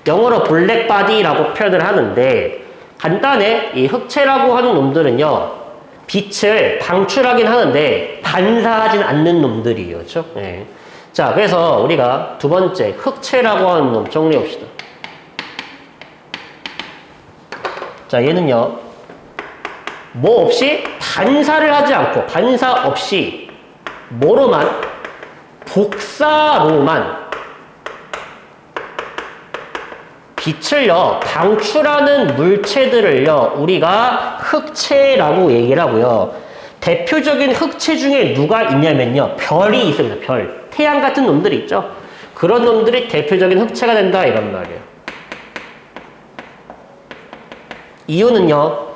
영어로 블랙바디라고 표현을 하는데 간단해. 이 흑체라고 하는 놈들은요, 빛을 방출하긴 하는데 반사하진 않는 놈들이에요. 그렇죠? 네. 자, 그래서 우리가 두 번째 흑체라고 하는 놈 정리해 봅시다. 자, 얘는요, 뭐 없이 반사를 하지 않고 반사 없이 뭐로만? 복사로만 빛을요 방출하는 물체들을요 우리가 흑체라고 얘기를 하고요. 대표적인 흑체 중에 누가 있냐면요 별이 있습니다. 별, 태양 같은 놈들이 있죠. 그런 놈들이 대표적인 흑체가 된다 이런 말이에요. 이유는요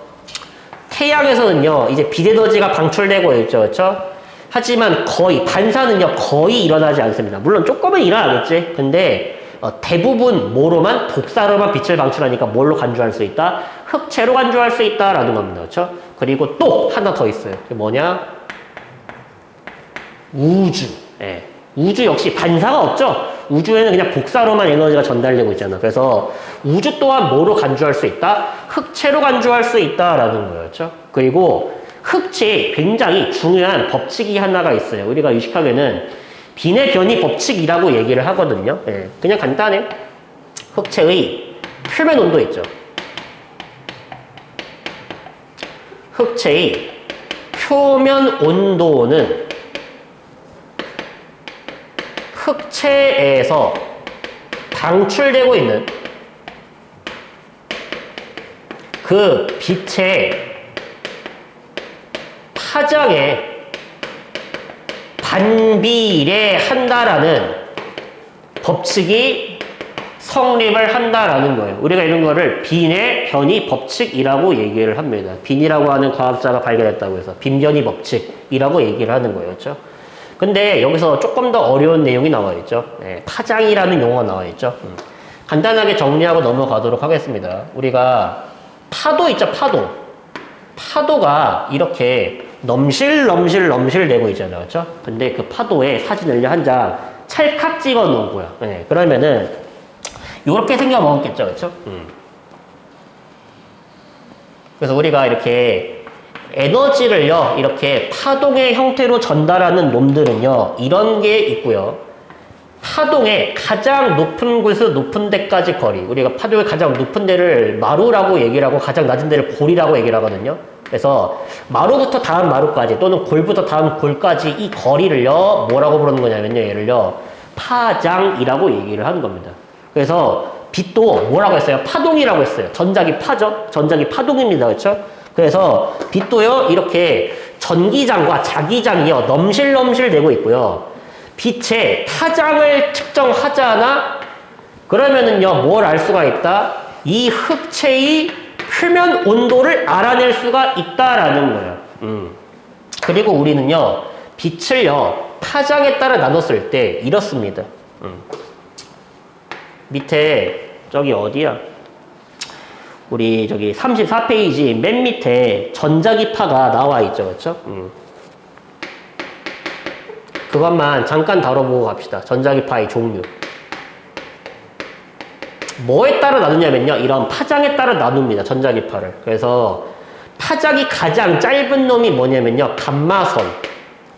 태양에서는요 이제 비에너지가 방출되고 있죠, 그렇죠? 하지만 거의 반사는요 거의 일어나지 않습니다. 물론 조금은 일어나겠지. 근데 대부분 뭐로만 복사로만 빛을 방출하니까 뭘로 간주할 수 있다? 흑체로 간주할 수 있다라는 겁니다. 그렇죠? 그리고 또 하나 더 있어요. 그게 뭐냐? 우주. 예. 우주 역시 반사가 없죠? 우주에는 그냥 복사로만 에너지가 전달되고 있잖아. 그래서 우주 또한 뭐로 간주할 수 있다? 흑체로 간주할 수 있다라는 거예요. 그렇죠? 그리고 흑체에 굉장히 중요한 법칙이 하나가 있어요. 우리가 유식하게는 빈의 변이 법칙이라고 얘기를 하거든요. 예, 그냥 간단해. 흑체의 표면 온도 있죠. 흑체의 표면 온도는 흑체에서 방출되고 있는 그 빛의 파장에 반비례한다라는 법칙이 성립을 한다라는 거예요. 우리가 이런 거를 빈의 변이 법칙이라고 얘기를 합니다. 빈이라고 하는 과학자가 발견했다고 해서 빈변이 법칙이라고 얘기를 하는 거예요. 그렇죠? 근데 여기서 조금 더 어려운 내용이 나와 있죠. 네, 파장이라는 용어가 나와 있죠. 간단하게 정리하고 넘어가도록 하겠습니다. 우리가 파도 있죠, 파도. 파도가 이렇게 넘실넘실 되고 있잖아요. 그렇죠? 근데 그 파도에 사진을 한 장 찰칵 찍어 놓은 거야. 네, 그러면은 요렇게 생겨 먹었겠죠. 그렇죠? 그래서 우리가 이렇게 에너지를요 이렇게 파동의 형태로 전달하는 놈들은요 이런 게 있고요. 파동의 가장 높은 곳에서 높은 데까지 거리, 우리가 파동의 가장 높은 데를 마루라고 얘기를 하고 가장 낮은 데를 골이라고 얘기를 하거든요. 그래서 마루부터 다음 마루까지 또는 골부터 다음 골까지 이 거리를요 뭐라고 부르는 거냐면요 얘를요 파장이라고 얘기를 하는 겁니다. 그래서 빛도 뭐라고 했어요? 파동이라고 했어요. 전자기 파죠? 전자기 파동입니다. 그렇죠? 그래서 빛도요 이렇게 전기장과 자기장이요 넘실넘실 되고 있고요. 빛의 파장을 측정하잖아? 그러면은요 뭘 알 수가 있다? 이 흑체의 표면 온도를 알아낼 수가 있다라는 거예요. 그리고 우리는요 빛을요 파장에 따라 나눴을 때 이렇습니다. 밑에 저기 어디야? 우리 저기 34페이지 맨 밑에 전자기파가 나와 있죠. 그렇죠? 그것만 잠깐 다뤄보고 갑시다. 전자기파의 종류. 뭐에 따라 나누냐면요. 이런 파장에 따라 나눕니다. 전자기파를. 그래서 파장이 가장 짧은 놈이 뭐냐면요. 감마선.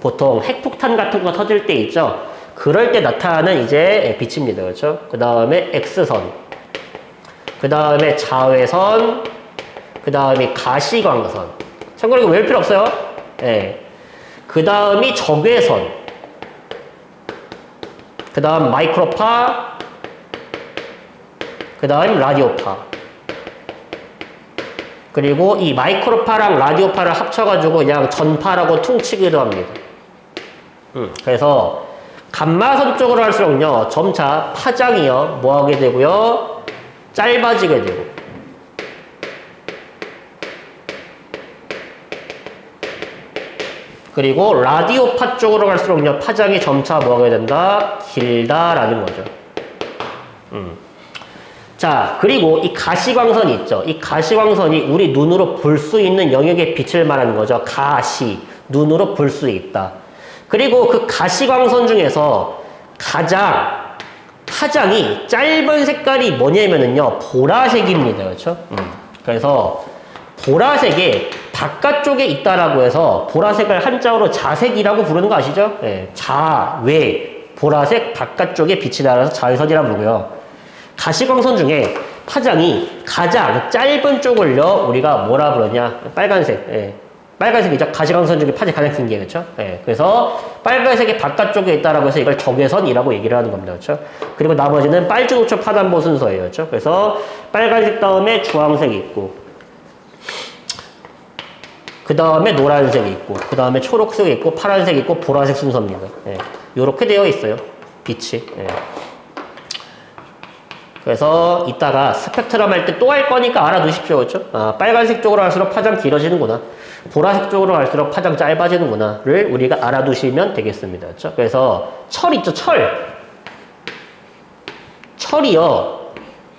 보통 핵폭탄 같은 거 터질 때 있죠. 그럴 때 나타나는 이제 빛입니다. 그렇죠? 그 다음에 X선. 그 다음에 자외선. 그 다음에 가시광선. 참고로 이거 외울 필요 없어요. 예. 그 다음이 적외선. 그 다음 마이크로파. 그 다음 라디오파. 그리고 이 마이크로파랑 라디오파를 합쳐가지고 그냥 전파라고 퉁치기도 합니다. 그래서 감마선 쪽으로 할수록요 점차 파장이요 뭐하게 되고요 짧아지게 되고 그리고 라디오파 쪽으로 갈수록요 파장이 점차 뭐하게 된다 길다라는 거죠. 자, 그리고 이 가시광선이 있죠. 이 가시광선이 우리 눈으로 볼 수 있는 영역의 빛을 말하는 거죠. 가시, 눈으로 볼 수 있다. 그리고 그 가시광선 중에서 가장 파장이 짧은 색깔이 뭐냐면은요, 보라색입니다. 그렇죠? 그래서 보라색이 바깥쪽에 있다라고 해서 보라색을 한자어로 자색이라고 부르는 거 아시죠? 네, 자외, 보라색 바깥쪽에 빛이 날아서 자외선이라고 부르고요. 가시광선 중에 파장이 가장 짧은 쪽을요 우리가 뭐라 부르냐 빨간색 예. 빨간색이죠. 가시광선 중에 파지 가장 긴 게, 그렇죠? 예, 그래서 빨간색이 바깥쪽에 있다라고 해서 이걸 적외선이라고 얘기를 하는 겁니다, 그렇죠? 그리고 나머지는 빨주노초 파단보 순서예요, 그렇죠? 그래서 빨간색 다음에 주황색이 있고, 그 다음에 노란색이 있고, 그 다음에 초록색이 있고, 파란색이 있고, 보라색 순서입니다. 예, 요렇게 되어 있어요, 빛이. 예. 그래서 이따가 스펙트럼 할 때 또 할 거니까 알아두십시오, 그렇죠? 아, 빨간색 쪽으로 갈수록 파장 길어지는구나. 보라색 쪽으로 갈수록 파장 짧아지는구나를 우리가 알아두시면 되겠습니다. 그렇죠? 그래서 철 있죠, 철. 철이요.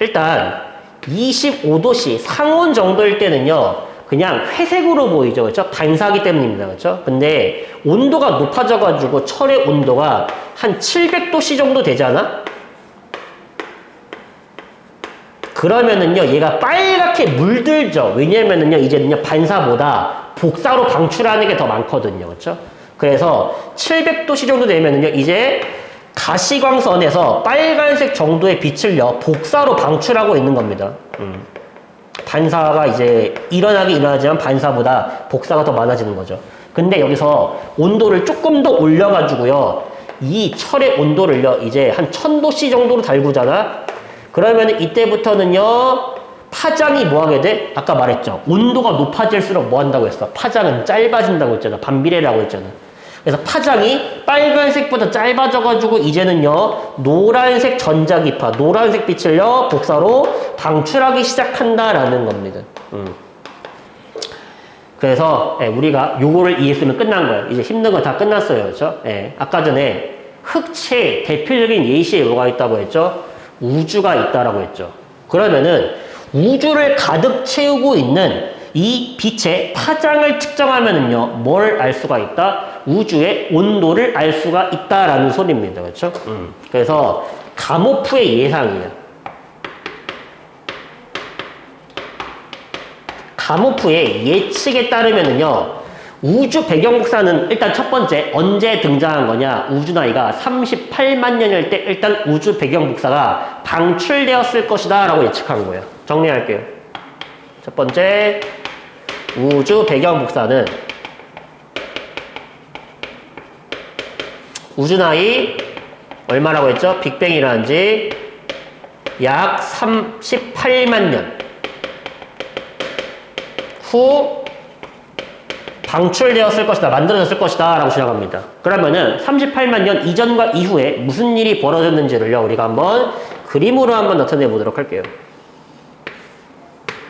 일단 25도씨 상온 정도일 때는요. 그냥 회색으로 보이죠. 그렇죠? 반사기 때문입니다. 그렇죠? 근데 온도가 높아져 가지고 철의 온도가 한 700도씨 정도 되잖아? 그러면은요, 얘가 빨갛게 물들죠. 왜냐면은요, 이제는요, 반사보다 복사로 방출하는 게 더 많거든요. 그렇죠? 그래서 700도씨 정도 되면은요, 이제 가시광선에서 빨간색 정도의 빛을요, 복사로 방출하고 있는 겁니다. 반사가 이제 일어나긴 일어나지만 반사보다 복사가 더 많아지는 거죠. 근데 여기서 온도를 조금 더 올려가지고요, 이 철의 온도를요, 이제 한 1000도씨 정도로 달구잖아? 그러면 이때부터는요, 파장이 뭐 하게 돼? 아까 말했죠. 온도가 높아질수록 뭐 한다고 했어? 파장은 짧아진다고 했잖아. 반비례라고 했잖아. 그래서 파장이 빨간색보다 짧아져가지고 이제는요, 노란색 전자기파, 노란색 빛을요, 복사로 방출하기 시작한다라는 겁니다. 그래서 우리가 요거를 이해했으면 끝난 거예요. 이제 힘든 거 다 끝났어요. 그렇죠? 아까 전에 흑채 대표적인 예시에 뭐가 있다고 했죠? 우주가 있다라고 했죠. 그러면은 우주를 가득 채우고 있는 이 빛의 파장을 측정하면은요, 뭘 알 수가 있다? 우주의 온도를 알 수가 있다라는 소리입니다. 그렇죠? 그래서 가모프의 예상이에요. 가모프의 예측에 따르면은요, 우주 배경복사는 일단 첫 번째 언제 등장한 거냐? 우주 나이가 38만 년일 때 일단 우주 배경복사가 방출되었을 것이다 라고 예측한 거예요. 정리할게요. 첫 번째, 우주 배경복사는 우주 나이 얼마라고 했죠? 빅뱅이 일어난 지 약 38만 년 후 방출되었을 것이다, 만들어졌을 것이다 라고 주장합니다. 그러면은 38만 년 이전과 이후에 무슨 일이 벌어졌는지를요, 우리가 한번 그림으로 한번 나타내 보도록 할게요.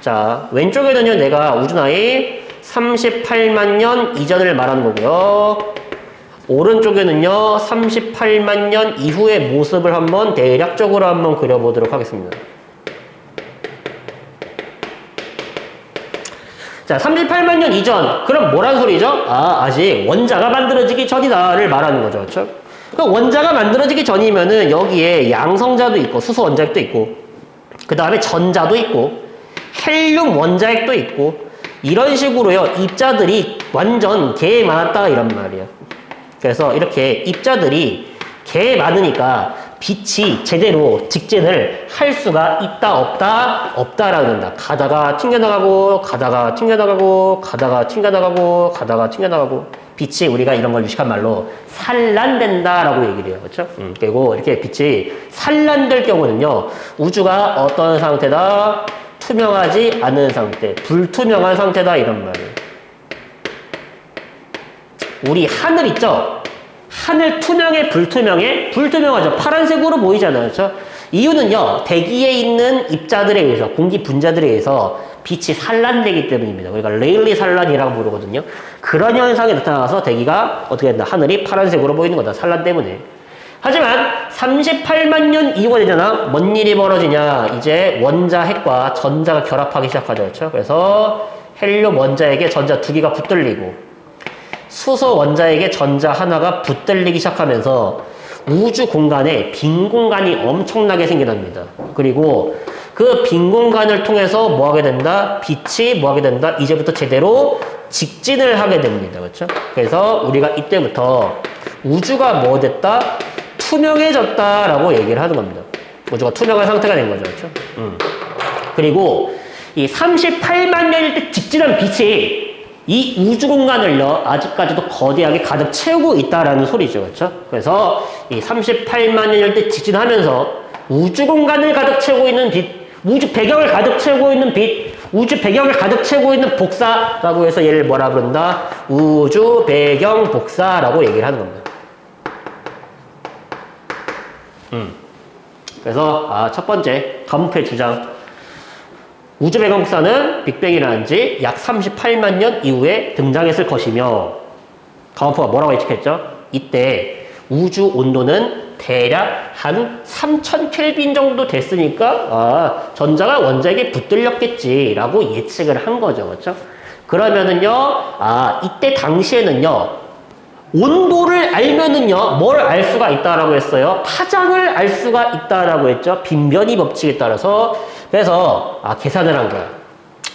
자, 왼쪽에는요, 내가 우주 나이 38만 년 이전을 말하는 거고요. 오른쪽에는요, 38만 년 이후의 모습을 한번 대략적으로 한번 그려보도록 하겠습니다. 자, 38만 년 이전. 그럼 뭐란 소리죠? 아, 아직 원자가 만들어지기 전이다를 말하는 거죠. 그렇죠? 그럼 원자가 만들어지기 전이면은 여기에 양성자도 있고 수소 원자핵도 있고 그 다음에 전자도 있고 헬륨 원자핵도 있고 이런 식으로요. 입자들이 완전 개 많았다 이런 말이에요. 그래서 이렇게 입자들이 개 많으니까 빛이 제대로 직진을 할 수가 있다 없다 없다라고 한다. 가다가 튕겨나가고 가다가 튕겨나가고 가다가 튕겨나가고 가다가 튕겨나가고 빛이 우리가 이런 걸 유식한 말로 산란된다라고 얘기를 해요. 그렇죠? 그리고 이렇게 빛이 산란될 경우는요. 우주가 어떤 상태다? 투명하지 않은 상태, 불투명한 상태다 이런 말이에요. 우리 하늘 있죠? 하늘 투명해, 불투명해? 불투명하죠. 파란색으로 보이잖아요. 그렇죠? 이유는요. 대기에 있는 입자들에 의해서, 공기 분자들에 의해서 빛이 산란되기 때문입니다. 우리가 레일리 산란이라고 부르거든요. 그런 현상이 나타나서 대기가 어떻게 된다? 하늘이 파란색으로 보이는 거다. 산란 때문에. 하지만 38만 년 이후가 되잖아. 뭔 일이 벌어지냐? 이제 원자 핵과 전자가 결합하기 시작하죠. 그렇죠? 그래서 헬륨 원자에게 전자 두 개가 붙들리고 수소 원자에게 전자 하나가 붙들리기 시작하면서 우주 공간에 빈 공간이 엄청나게 생겨납니다. 그리고 그 빈 공간을 통해서 뭐 하게 된다? 빛이 뭐 하게 된다? 이제부터 제대로 직진을 하게 됩니다. 그렇죠? 그래서 우리가 이때부터 우주가 뭐 됐다? 투명해졌다라고 얘기를 하는 겁니다. 우주가 투명한 상태가 된 거죠. 그렇죠? 그리고 이 38만 년일 때 직진한 빛이 이 우주 공간을요, 아직까지도 거대하게 가득 채우고 있다라는 소리죠. 그렇죠? 그래서 이 38만 년일 때 직진하면서 우주 공간을 가득 채우고 있는 빛, 우주 배경을 가득 채우고 있는 빛, 우주 배경을 가득 채우고 있는 복사라고 해서 얘를 뭐라 그런다? 우주 배경 복사라고 얘기를 하는 겁니다. 그래서 첫 번째 가문표의 주장. 우주 배경 복사는 빅뱅이라는 지 약 38만 년 이후에 등장했을 것이며, 가문표가 뭐라고 예측했죠? 이때 우주 온도는 대략 한 3000켈빈 정도 됐으니까 전자가 원자에게 붙들렸겠지라고 예측을 한 거죠. 그렇죠? 그러면은요, 이때 당시에는요, 온도를 알면은요, 뭘 알 수가 있다라고 했어요? 파장을 알 수가 있다라고 했죠. 빈변이 법칙에 따라서. 그래서 계산을 한 거야.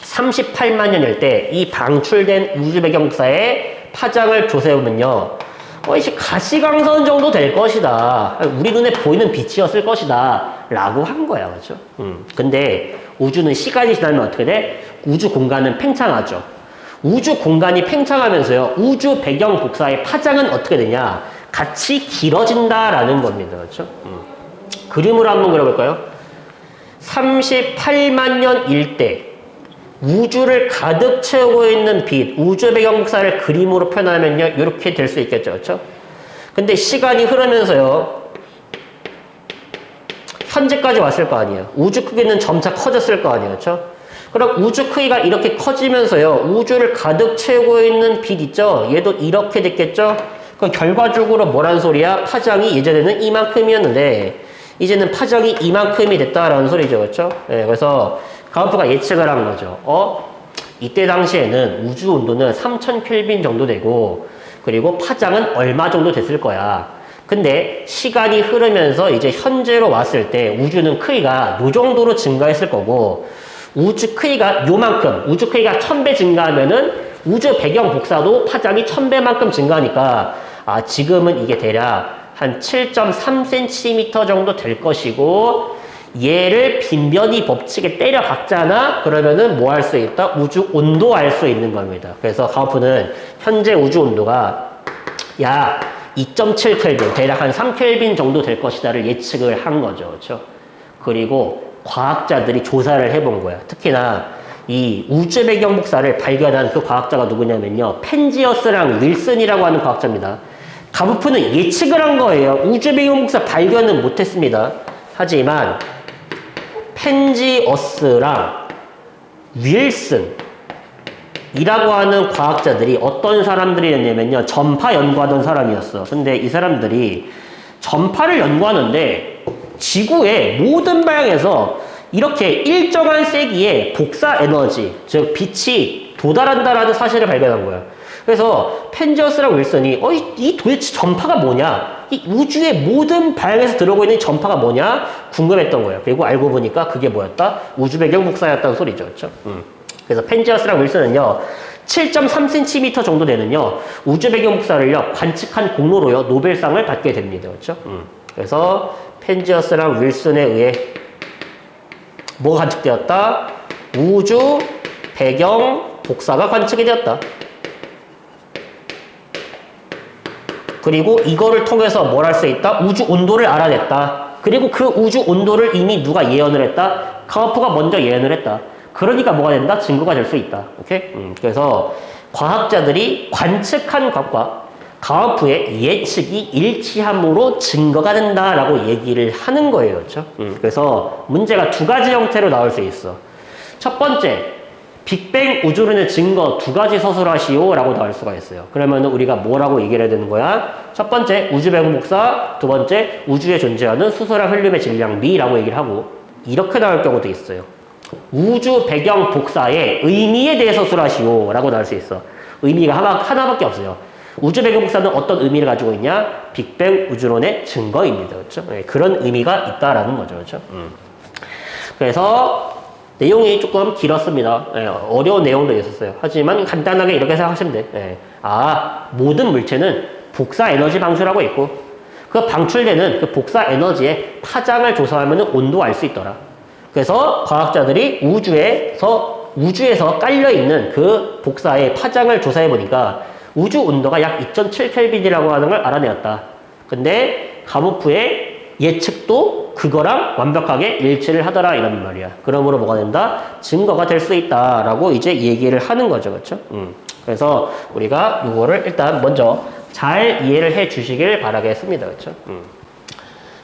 38만 년일 때 이 방출된 우주 배경 복사의 파장을 조사해보면요, 이제 가시광선 정도 될 것이다. 우리 눈에 보이는 빛이었을 것이다. 라고 한 거야. 그렇죠? 근데 우주는 시간이 지나면 어떻게 돼? 우주 공간은 팽창하죠. 우주 공간이 팽창하면서요, 우주 배경 복사의 파장은 어떻게 되냐? 같이 길어진다라는 겁니다. 그렇죠? 그림으로 한번 그려볼까요? 38만 년일 때 우주를 가득 채우고 있는 빛, 우주 배경 복사를 그림으로 표현하면요, 이렇게 될 수 있겠죠. 그렇죠? 근데 시간이 흐르면서요, 현재까지 왔을 거 아니에요. 우주 크기는 점차 커졌을 거 아니에요. 그렇죠? 그럼 우주 크기가 이렇게 커지면서요, 우주를 가득 채우고 있는 빛 있죠? 얘도 이렇게 됐겠죠? 그럼 결과적으로 뭐란 소리야? 파장이 예전에는 이만큼이었는데 이제는 파장이 이만큼이 됐다라는 소리죠. 그렇죠? 네, 그래서 가우프가 예측을 한 거죠. 이때 당시에는 우주 온도는 3000켈빈 정도 되고, 그리고 파장은 얼마 정도 됐을 거야. 근데 시간이 흐르면서 이제 현재로 왔을 때 우주는 크기가 요 정도로 증가했을 거고, 우주 크기가 요만큼, 우주 크기가 1000배 증가하면은 우주 배경 복사도 파장이 1000배만큼 증가하니까, 지금은 이게 대략 한 7.3cm 정도 될 것이고, 얘를 빈변이 법칙에 때려 박잖아? 그러면은 뭐 할 수 있다? 우주 온도 알 수 있는 겁니다. 그래서 가우프는 현재 우주 온도가 약 2.7켈빈, 대략 한 3켈빈 정도 될 것이다를 예측을 한 거죠. 그렇죠? 그리고 과학자들이 조사를 해본 거야. 특히나 이 우주 배경 복사를 발견한 그 과학자가 누구냐면요, 펜지어스랑 윌슨이라고 하는 과학자입니다. 가부프는 예측을 한 거예요. 우주 배경 복사 발견은 못했습니다. 하지만 펜지어스랑 윌슨이라고 하는 과학자들이 어떤 사람들이었냐면요, 전파 연구하던 사람이었어. 근데 이 사람들이 전파를 연구하는데 지구의 모든 방향에서 이렇게 일정한 세기의 복사 에너지, 즉 빛이 도달한다라는 사실을 발견한 거야. 그래서 펜지어스랑 윌슨이 이 도대체 전파가 뭐냐? 이 우주의 모든 방향에서 들어오고 있는 전파가 뭐냐? 궁금했던 거예요. 그리고 알고 보니까 그게 뭐였다? 우주 배경 복사였다는 소리죠. 그렇죠? 그래서 펜지어스랑 윌슨은요, 7.3cm 정도 되는요, 우주 배경 복사를요, 관측한 공로로요, 노벨상을 받게 됩니다. 그렇죠? 그래서 펜지어스랑 윌슨에 의해 뭐가 관측되었다? 우주 배경 복사가 관측이 되었다. 그리고 이거를 통해서 뭘 할 수 있다? 우주 온도를 알아냈다. 그리고 그 우주 온도를 이미 누가 예언을 했다? 가우프가 먼저 예언을 했다. 그러니까 뭐가 된다? 증거가 될 수 있다. 오케이? 그래서 과학자들이 관측한 것과 가우프의 예측이 일치함으로 증거가 된다라고 얘기를 하는 거예요. 그렇죠? 그래서 문제가 두 가지 형태로 나올 수 있어. 첫 번째, 빅뱅 우주론의 증거 두 가지 서술하시오 라고 나올 수가 있어요. 그러면 우리가 뭐라고 얘기를 해야 되는 거야? 첫 번째, 우주 배경 복사. 두 번째, 우주에 존재하는 수소랑 헬륨의 질량비라고 얘기를 하고, 이렇게 나올 경우도 있어요. 우주 배경 복사의 의미에 대해 서술하시오 라고 나올 수 있어. 의미가 하나밖에 없어요. 우주 배경 복사는 어떤 의미를 가지고 있냐? 빅뱅 우주론의 증거입니다. 그렇죠? 네, 그런 의미가 있다라는 거죠. 그렇죠? 그래서 내용이 조금 길었습니다. 예, 어려운 내용도 있었어요. 하지만 간단하게 이렇게 생각하시면 돼. 예. 모든 물체는 복사 에너지 방출하고 있고, 그 방출되는 그 복사 에너지의 파장을 조사하면 온도 알 수 있더라. 그래서 과학자들이 우주에서 우주에서 깔려있는 그 복사의 파장을 조사해보니까 우주 온도가 약 2.7켈빈이라고 하는 걸 알아내었다. 근데 가모프의 예측도 그거랑 완벽하게 일치를 하더라 이런 말이야. 그러므로 뭐가 된다? 증거가 될 수 있다라고 이제 얘기를 하는 거죠. 그렇죠? 그래서 우리가 이거를 일단 먼저 잘 이해를 해 주시길 바라겠습니다. 그렇죠?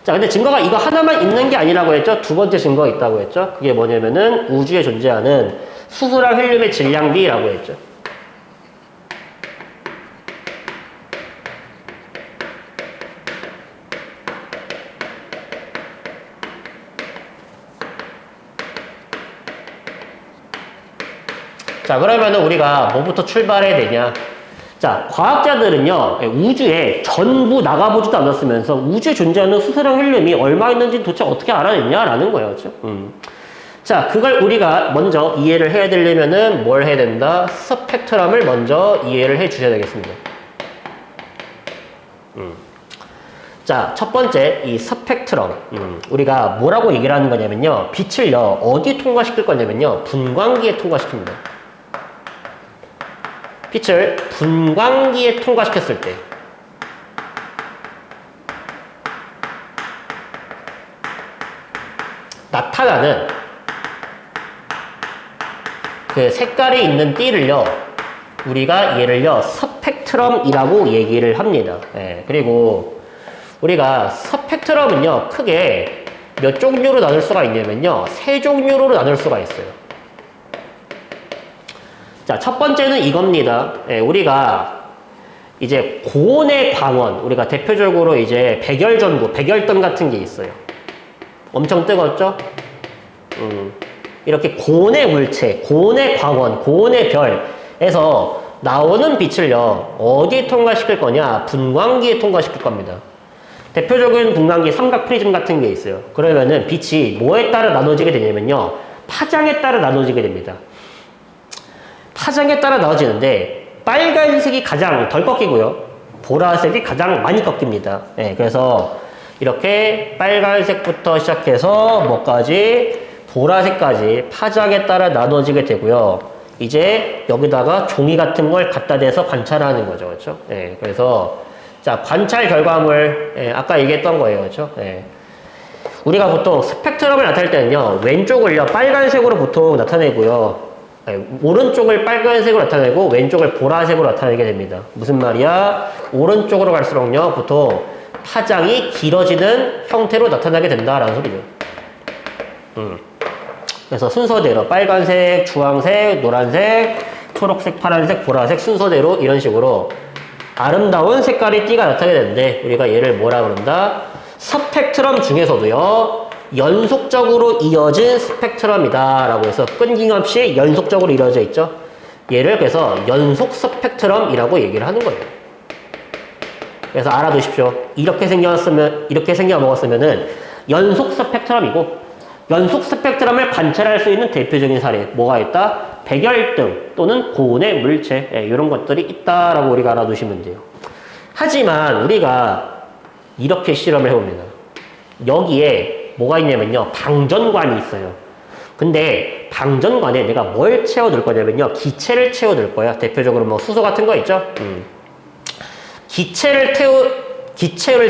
자, 근데 증거가 이거 하나만 있는 게 아니라고 했죠? 두 번째 증거가 있다고 했죠? 그게 뭐냐면은 우주에 존재하는 수소랑 헬륨의 질량비라고 했죠. 자, 그러면은 우리가 뭐부터 출발해야 되냐? 자, 과학자들은요, 우주에 전부 나가보지도 않았으면서 우주에 존재하는 수소랑 헬륨이 얼마 있는지 도대체 어떻게 알아냈냐라는 거예요. 그렇죠? 자, 그걸 우리가 먼저 이해를 해야 되려면은 뭘 해야 된다? 스펙트럼을 먼저 이해를 해 주셔야 되겠습니다. 자, 첫 번째, 이 스펙트럼. 우리가 뭐라고 얘기를 하는 거냐면요, 빛을요, 어디에 통과시킬 거냐면요, 분광기에 통과시킵니다. 빛을 분광기에 통과시켰을 때 나타나는 그 색깔이 있는 띠를요 우리가 얘를요 스펙트럼이라고 얘기를 합니다. 예, 그리고 우리가 스펙트럼은요 크게 몇 종류로 나눌 수가 있냐면요 3종류로 나눌 수가 있어요. 자, 첫 번째는 이겁니다. 예, 우리가 이제 고온의 광원, 우리가 대표적으로 이제 백열전구, 백열등 같은 게 있어요. 엄청 뜨겁죠? 이렇게 고온의 물체, 고온의 광원, 고온의 별에서 나오는 빛을요, 어디에 통과시킬 거냐? 분광기에 통과시킬 겁니다. 대표적인 분광기 삼각 프리즘 같은 게 있어요. 그러면은 빛이 뭐에 따라 나눠지게 되냐면요, 파장에 따라 나눠지게 됩니다. 파장에 따라 나눠지는데 빨간색이 가장 덜 꺾이고요. 보라색이 가장 많이 꺾입니다. 네, 그래서 이렇게 빨간색부터 시작해서 뭐까지 보라색까지 파장에 따라 나눠지게 되고요. 이제 여기다가 종이 같은 걸 갖다 대서 관찰하는 거죠. 그렇죠? 네, 그래서 자, 관찰 결과물 아까 얘기했던 거예요. 그렇죠? 네. 우리가 보통 스펙트럼을 나타낼 때는요. 왼쪽을요. 빨간색으로 보통 나타내고요. 오른쪽을 빨간색으로 나타내고 왼쪽을 보라색으로 나타내게 됩니다. 무슨 말이야? 오른쪽으로 갈수록요 보통 파장이 길어지는 형태로 나타나게 된다라는 소리죠. 그래서 순서대로 빨간색, 주황색, 노란색, 초록색, 파란색, 보라색 순서대로 이런 식으로 아름다운 색깔의 띠가 나타나게 되는데 우리가 얘를 뭐라 그런다? 스펙트럼 중에서도요 연속적으로 이어진 스펙트럼이다 라고 해서 끊김없이 연속적으로 이루어져 있죠. 얘를 그래서 연속 스펙트럼이라고 얘기를 하는 거예요. 그래서 알아두십시오. 이렇게 생겨먹었으면은 연속 스펙트럼이고, 연속 스펙트럼을 관찰할 수 있는 대표적인 사례 뭐가 있다? 백열등 또는 고온의 물체, 이런 것들이 있다라고 우리가 알아두시면 돼요. 하지만 우리가 이렇게 실험을 해봅니다. 여기에 뭐가 있냐면요, 방전관이 있어요. 근데 방전관에 내가 뭘 채워둘 거냐면요, 기체를 채워둘 거야. 대표적으로 뭐 수소 같은 거 있죠? 기체를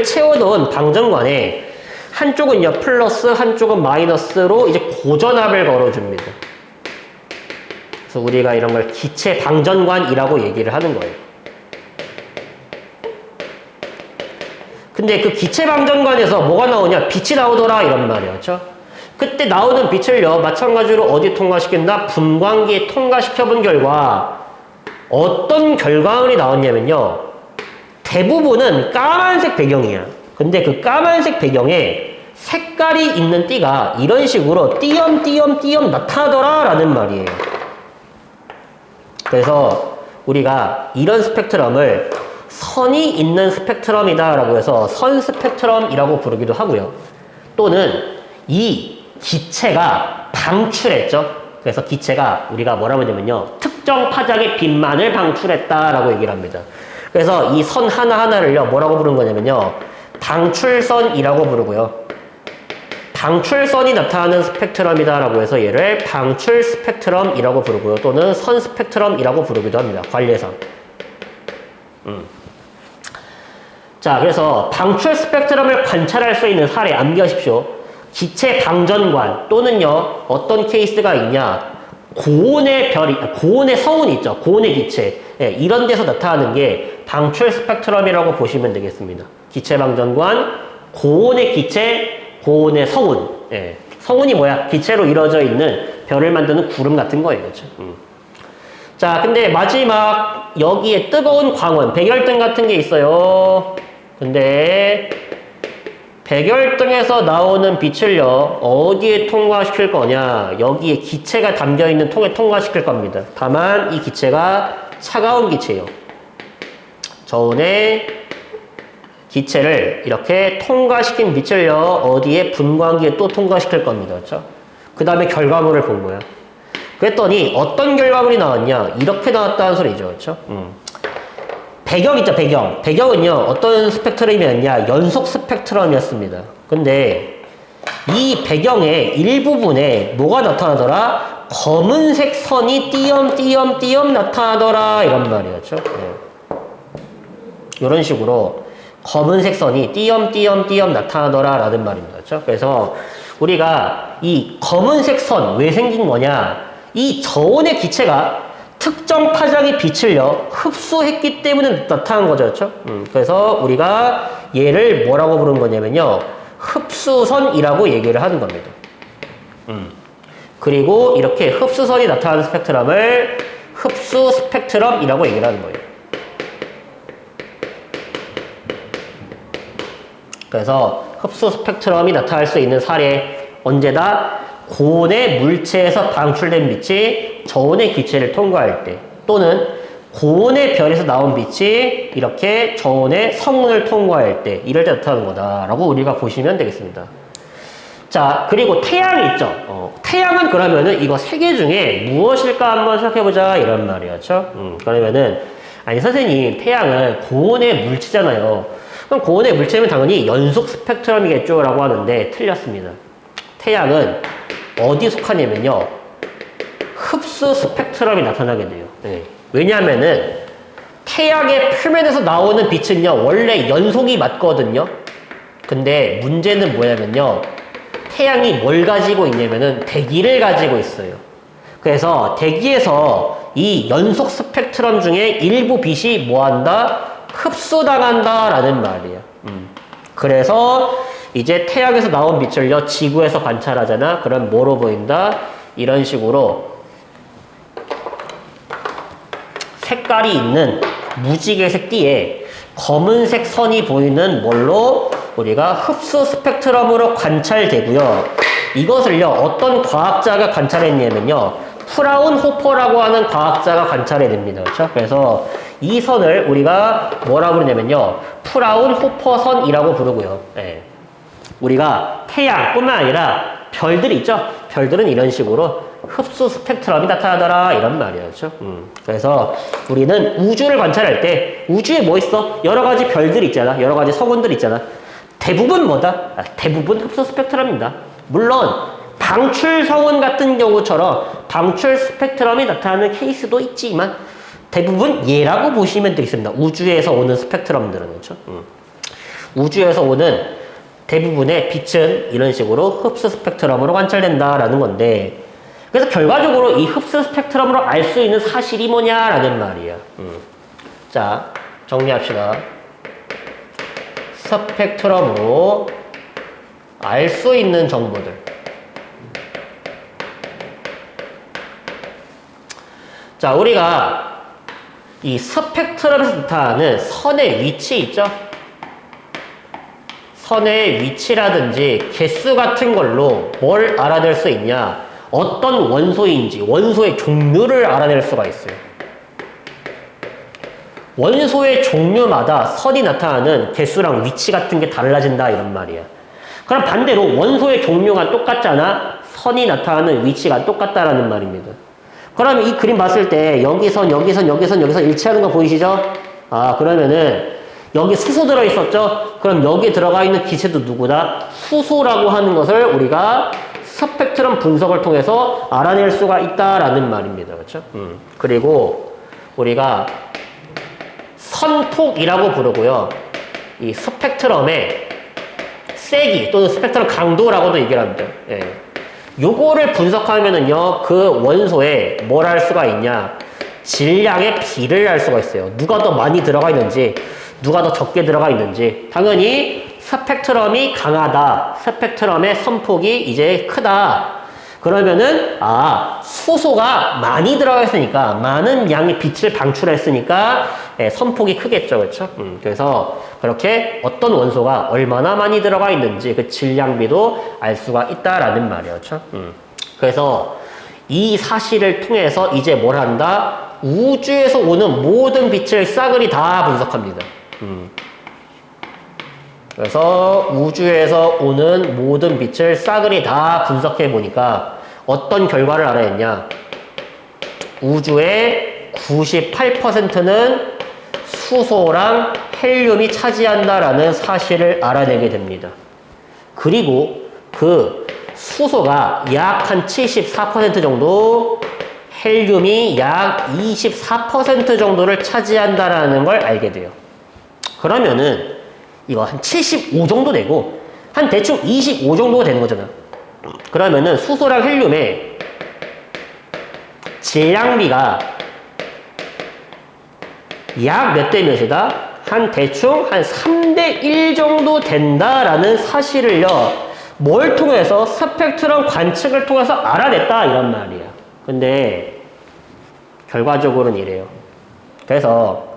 채워놓은 방전관에 한쪽은요 플러스, 한쪽은 마이너스로 이제 고전압을 걸어줍니다. 그래서 우리가 이런 걸 기체 방전관이라고 얘기를 하는 거예요. 근데 그 기체 방전관에서 뭐가 나오냐? 빛이 나오더라 이런 말이에요. 그렇죠? 그때 나오는 빛을요 마찬가지로 어디 통과시킨다? 분광기에 통과시켜 본 결과 어떤 결과물이 나왔냐면요, 대부분은 까만색 배경이야. 근데 그 까만색 배경에 색깔이 있는 띠가 이런 식으로 띄엄띄엄 나타나더라 라는 말이에요. 그래서 우리가 이런 스펙트럼을 선이 있는 스펙트럼이다 라고 해서 선 스펙트럼이라고 부르기도 하고요. 또는 이 기체가 방출했죠. 그래서 기체가 우리가 뭐라고 하냐면요, 특정 파장의 빛만을 방출했다 라고 얘기를 합니다. 그래서 이 선 하나하나를요 뭐라고 부르는 거냐면요, 방출선이라고 부르고요. 방출선이 나타나는 스펙트럼이다라고 해서 얘를 방출 스펙트럼이라고 부르고요. 또는 선 스펙트럼이라고 부르기도 합니다. 관례상. 자, 그래서 방출 스펙트럼을 관찰할 수 있는 사례 암기하십시오. 기체 방전관 또는요 어떤 케이스가 있냐, 고온의 별이, 고온의 성운이 있죠. 고온의 기체. 예, 이런 데서 나타나는 게 방출 스펙트럼이라고 보시면 되겠습니다. 기체 방전관, 고온의 기체, 고온의 성운. 예, 성운이 뭐야? 기체로 이루어져 있는 별을 만드는 구름 같은 거예요. 그렇죠? 자, 근데 마지막 여기에 뜨거운 광원, 백열등 같은 게 있어요. 근데 백열등에서 나오는 빛을요 어디에 통과시킬 거냐, 여기에 기체가 담겨있는 통에 통과시킬 겁니다. 다만 이 기체가 차가운 기체예요. 저온의 기체를 이렇게 통과시킨 빛을요 어디에, 분광기에 또 통과시킬 겁니다. 그렇죠? 그 다음에 결과물을 본 거야. 그랬더니 어떤 결과물이 나왔냐, 이렇게 나왔다는 소리죠. 그렇죠? 배경 있죠, 배경. 배경은요, 어떤 스펙트럼이었냐, 연속 스펙트럼이었습니다. 근데 이 배경의 일부분에 뭐가 나타나더라? 검은색 선이 띄엄띄엄띄엄 나타나더라. 이런 말이었죠. 네. 이런 식으로 검은색 선이 띄엄띄엄띄엄 나타나더라. 라는 말입니다. 그렇죠? 그래서 우리가 이 검은색 선 왜 생긴 거냐? 이 저온의 기체가 특정 파장의 빛을요 흡수했기 때문에 나타난 거죠. 그렇죠? 그래서 우리가 얘를 뭐라고 부르는 거냐면요 흡수선이라고 얘기를 하는 겁니다. 그리고 이렇게 흡수선이 나타나는 스펙트럼을 흡수 스펙트럼이라고 얘기를 하는 거예요. 그래서 흡수 스펙트럼이 나타날 수 있는 사례, 언제다? 고온의 물체에서 방출된 빛이 저온의 기체를 통과할 때, 또는 고온의 별에서 나온 빛이 이렇게 저온의 성운을 통과할 때, 이럴 때 나타나는 거다라고 우리가 보시면 되겠습니다. 자, 그리고 태양이 있죠. 태양은 그러면은 이거 세 개 중에 무엇일까 한번 생각해보자 이런 말이었죠. 그러면은 아니 선생님, 태양은 고온의 물체잖아요. 그럼 고온의 물체면 당연히 연속 스펙트럼이겠죠 라고 하는데 틀렸습니다. 태양은 어디 속하냐면요 흡수 스펙트럼이 나타나게 돼요. 네. 왜냐하면은 태양의 표면에서 나오는 빛은요 원래 연속이 맞거든요. 근데 문제는 뭐냐면요 태양이 뭘 가지고 있냐면은 대기를 가지고 있어요. 그래서 대기에서 이 연속 스펙트럼 중에 일부 빛이 뭐한다? 흡수당한다 라는 말이에요. 그래서 이제 태양에서 나온 빛을요 지구에서 관찰하잖아. 그럼 뭐로 보인다? 이런 식으로 색깔이 있는 무지개색 띠에 검은색 선이 보이는 뭘로 우리가 흡수 스펙트럼으로 관찰되고요. 이것을요 어떤 과학자가 관찰했냐면요 프라운호퍼라고 하는 과학자가 관찰해냅니다. 그렇죠? 그래서 이 선을 우리가 뭐라고 부르냐면요 프라운호퍼 선이라고 부르고요. 네. 우리가 태양뿐만 아니라 별들이 있죠. 별들은 이런 식으로 흡수 스펙트럼이 나타나더라 이런 말이었죠. 그래서 우리는 우주를 관찰할 때 우주에 뭐 있어? 여러 가지 별들 있잖아. 여러 가지 성운들 있잖아. 대부분 뭐다? 대부분 흡수 스펙트럼입니다. 물론 방출 성운 같은 경우처럼 방출 스펙트럼이 나타나는 케이스도 있지만 대부분 얘라고 보시면 되겠습니다. 우주에서 오는 스펙트럼들은. 그렇죠? 우주에서 오는 대부분의 빛은 이런 식으로 흡수 스펙트럼으로 관찰된다라는 건데, 그래서 결과적으로 이 흡수 스펙트럼으로 알 수 있는 사실이 뭐냐라는 말이에요. 자, 정리합시다. 스펙트럼으로 알 수 있는 정보들. 자, 우리가 이 스펙트럼에서 나타나는 선의 위치 있죠? 선의 위치라든지 개수 같은 걸로 뭘 알아낼 수 있냐? 어떤 원소인지, 원소의 종류를 알아낼 수가 있어요. 원소의 종류마다 선이 나타나는 개수랑 위치 같은 게 달라진다 이런 말이야. 그럼 반대로 원소의 종류가 똑같잖아? 선이 나타나는 위치가 똑같다라는 말입니다. 그러면 이 그림 봤을 때 여기선 일치하는 거 보이시죠? 아, 그러면은 여기 수소 들어있었죠? 그럼 여기 들어가 있는 기체도 누구다? 수소라고 하는 것을 우리가 스펙트럼 분석을 통해서 알아낼 수가 있다라는 말입니다. 그렇죠? 그리고 우리가 선폭이라고 부르고요. 이 스펙트럼의 세기 또는 스펙트럼 강도라고도 얘기를 합니다. 예. 요거를 분석하면은요, 그 원소에 뭘 할 수가 있냐? 질량의 비를 알 수가 있어요. 누가 더 많이 들어가 있는지, 누가 더 적게 들어가 있는지. 당연히 스펙트럼이 강하다. 스펙트럼의 선폭이 이제 크다. 그러면은, 수소가 많이 들어가 있으니까, 많은 양의 빛을 방출했으니까, 선폭이 크겠죠. 그렇죠? 그래서 그렇게 어떤 원소가 얼마나 많이 들어가 있는지 그 질량비도 알 수가 있다라는 말이에요. 그렇죠? 그래서 이 사실을 통해서 이제 뭘 한다? 우주에서 오는 모든 빛을 싸그리 다 분석합니다. 그래서 우주에서 오는 모든 빛을 싸그리 다 분석해 보니까 어떤 결과를 알아냈냐? 우주의 98%는 수소랑 헬륨이 차지한다라는 사실을 알아내게 됩니다. 그리고 그 수소가 약 한 74% 정도, 헬륨이 약 24% 정도를 차지한다라는 걸 알게 돼요. 그러면은 이거 한 75 정도 되고 한 대충 25 정도가 되는 거잖아. 그러면은 수소랑 헬륨의 질량비가 약 몇 대 몇이다? 한 대충 한 3대 1 정도 된다라는 사실을요, 뭘 통해서? 스펙트럼 관측을 통해서 알아냈다 이런 말이야. 근데 결과적으로는 이래요. 그래서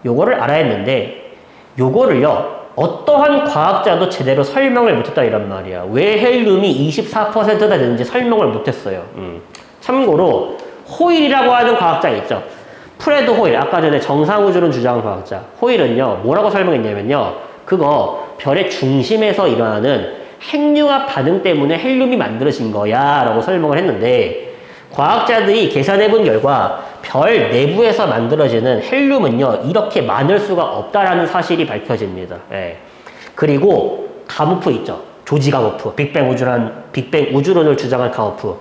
요거를 알아냈는데 요거를요, 어떠한 과학자도 제대로 설명을 못했다 이런 말이야. 왜 헬륨이 24%나 되는지 설명을 못했어요. 참고로 호일이라고 하는 과학자 있죠. 프레드 호일, 아까 전에 정상우주론 주장한 과학자. 호일은요, 뭐라고 설명했냐면요, 그거 별의 중심에서 일어나는 핵융합 반응 때문에 헬륨이 만들어진 거야 라고 설명을 했는데, 과학자들이 계산해본 결과 별 내부에서 만들어지는 헬륨은요, 이렇게 많을 수가 없다라는 사실이 밝혀집니다. 예. 그리고 가모프 있죠. 조지 가모프, 빅뱅 우주론을 주장한 가모프.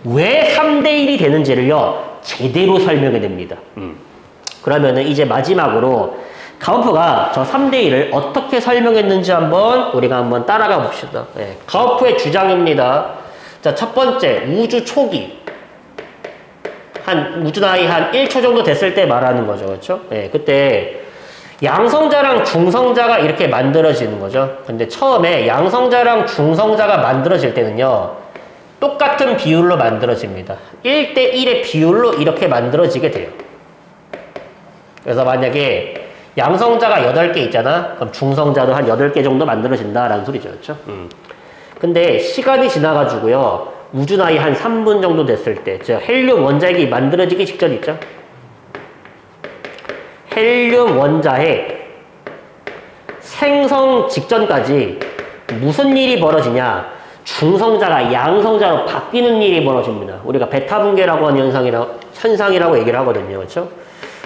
왜 3대 1이 되는지를요, 제대로 설명해 냅니다. 그러면은 이제 마지막으로 가우프가 저 3대 1을 어떻게 설명했는지 우리가 한번 따라가 봅시다. 예. 가우프의 주장입니다. 자, 첫 번째, 우주 초기. 우주 나이 한 1초 정도 됐을 때 말하는 거죠. 그렇죠? 예, 그때 양성자랑 중성자가 이렇게 만들어지는 거죠. 근데 처음에 양성자랑 중성자가 만들어질 때는요, 똑같은 비율로 만들어집니다. 1대 1의 비율로 이렇게 만들어지게 돼요. 그래서 만약에 양성자가 8개 있잖아? 그럼 중성자도 한 8개 정도 만들어진다라는 소리죠. 그렇죠? 근데 시간이 지나가지고요, 우주 나이 한 3분 정도 됐을 때, 즉 헬륨 원자핵이 만들어지기 직전 있죠? 헬륨 원자핵 생성 직전까지 무슨 일이 벌어지냐? 중성자가 양성자로 바뀌는 일이 벌어집니다. 우리가 베타 붕괴라고 하는 현상이라고 얘기를 하거든요. 그렇죠?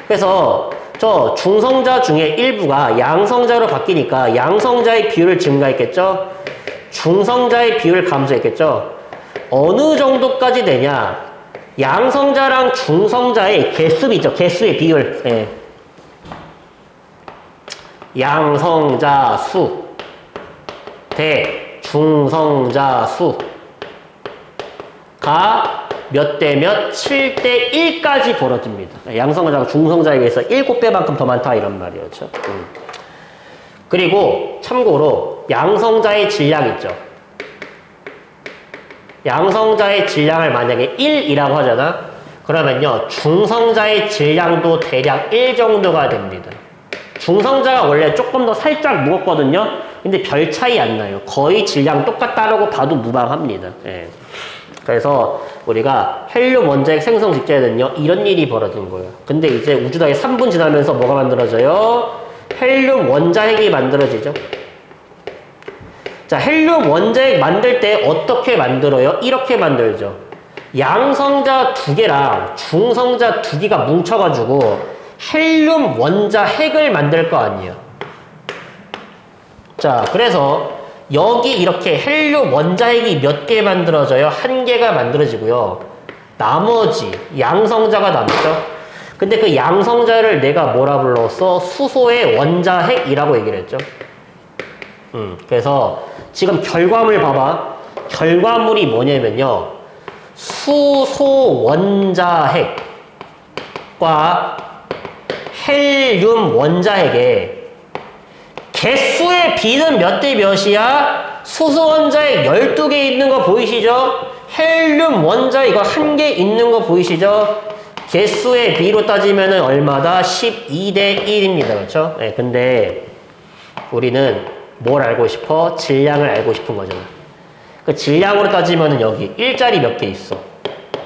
그래서 저 중성자 중에 일부가 양성자로 바뀌니까 양성자의 비율을 증가했겠죠? 중성자의 비율을 감소했겠죠? 어느 정도까지 되냐? 양성자랑 중성자의 개수 있죠? 개수의 비율. 예. 양성자 수 대 중성자 수가 몇 대 몇? 7대 1까지 벌어집니다. 양성자가 중성자에 비해서 7배만큼 더 많다 이런 말이에요. 그렇죠? 그리고 참고로 양성자의 질량 있죠. 양성자의 질량을 만약에 1이라고 하잖아. 그러면요, 중성자의 질량도 대략 1 정도가 됩니다. 중성자가 원래 조금 더 살짝 무겁거든요. 근데 별 차이 안 나요. 거의 질량 똑같다라고 봐도 무방합니다. 예. 그래서 우리가 헬륨 원자핵 생성 직전에는요, 이런 일이 벌어진 거예요. 근데 이제 우주 나이 3분 지나면서 뭐가 만들어져요? 헬륨 원자핵이 만들어지죠. 자, 헬륨 원자핵 만들 때 어떻게 만들어요? 이렇게 만들죠. 양성자 2개랑 중성자 2개가 뭉쳐가지고 헬륨 원자핵을 만들 거 아니에요. 자, 그래서 여기 이렇게 헬륨 원자핵이 몇 개 만들어져요? 한 개가 만들어지고요. 나머지 양성자가 남죠. 근데 그 양성자를 내가 뭐라 불렀어? 수소의 원자핵이라고 얘기를 했죠. 그래서 지금 결과물 봐봐. 결과물이 뭐냐면요. 수소 원자핵과 헬륨 원자핵의 개수의 비는 몇 대 몇이야? 수소 원자핵 12개 있는 거 보이시죠? 헬륨 원자핵 이거 1개 있는 거 보이시죠? 개수의 비로 따지면은 얼마다? 12대 1입니다. 그렇죠? 네, 근데 우리는 뭘 알고 싶어? 질량을 알고 싶은 거잖아. 그 질량으로 따지면은 여기 일자리 몇 개 있어?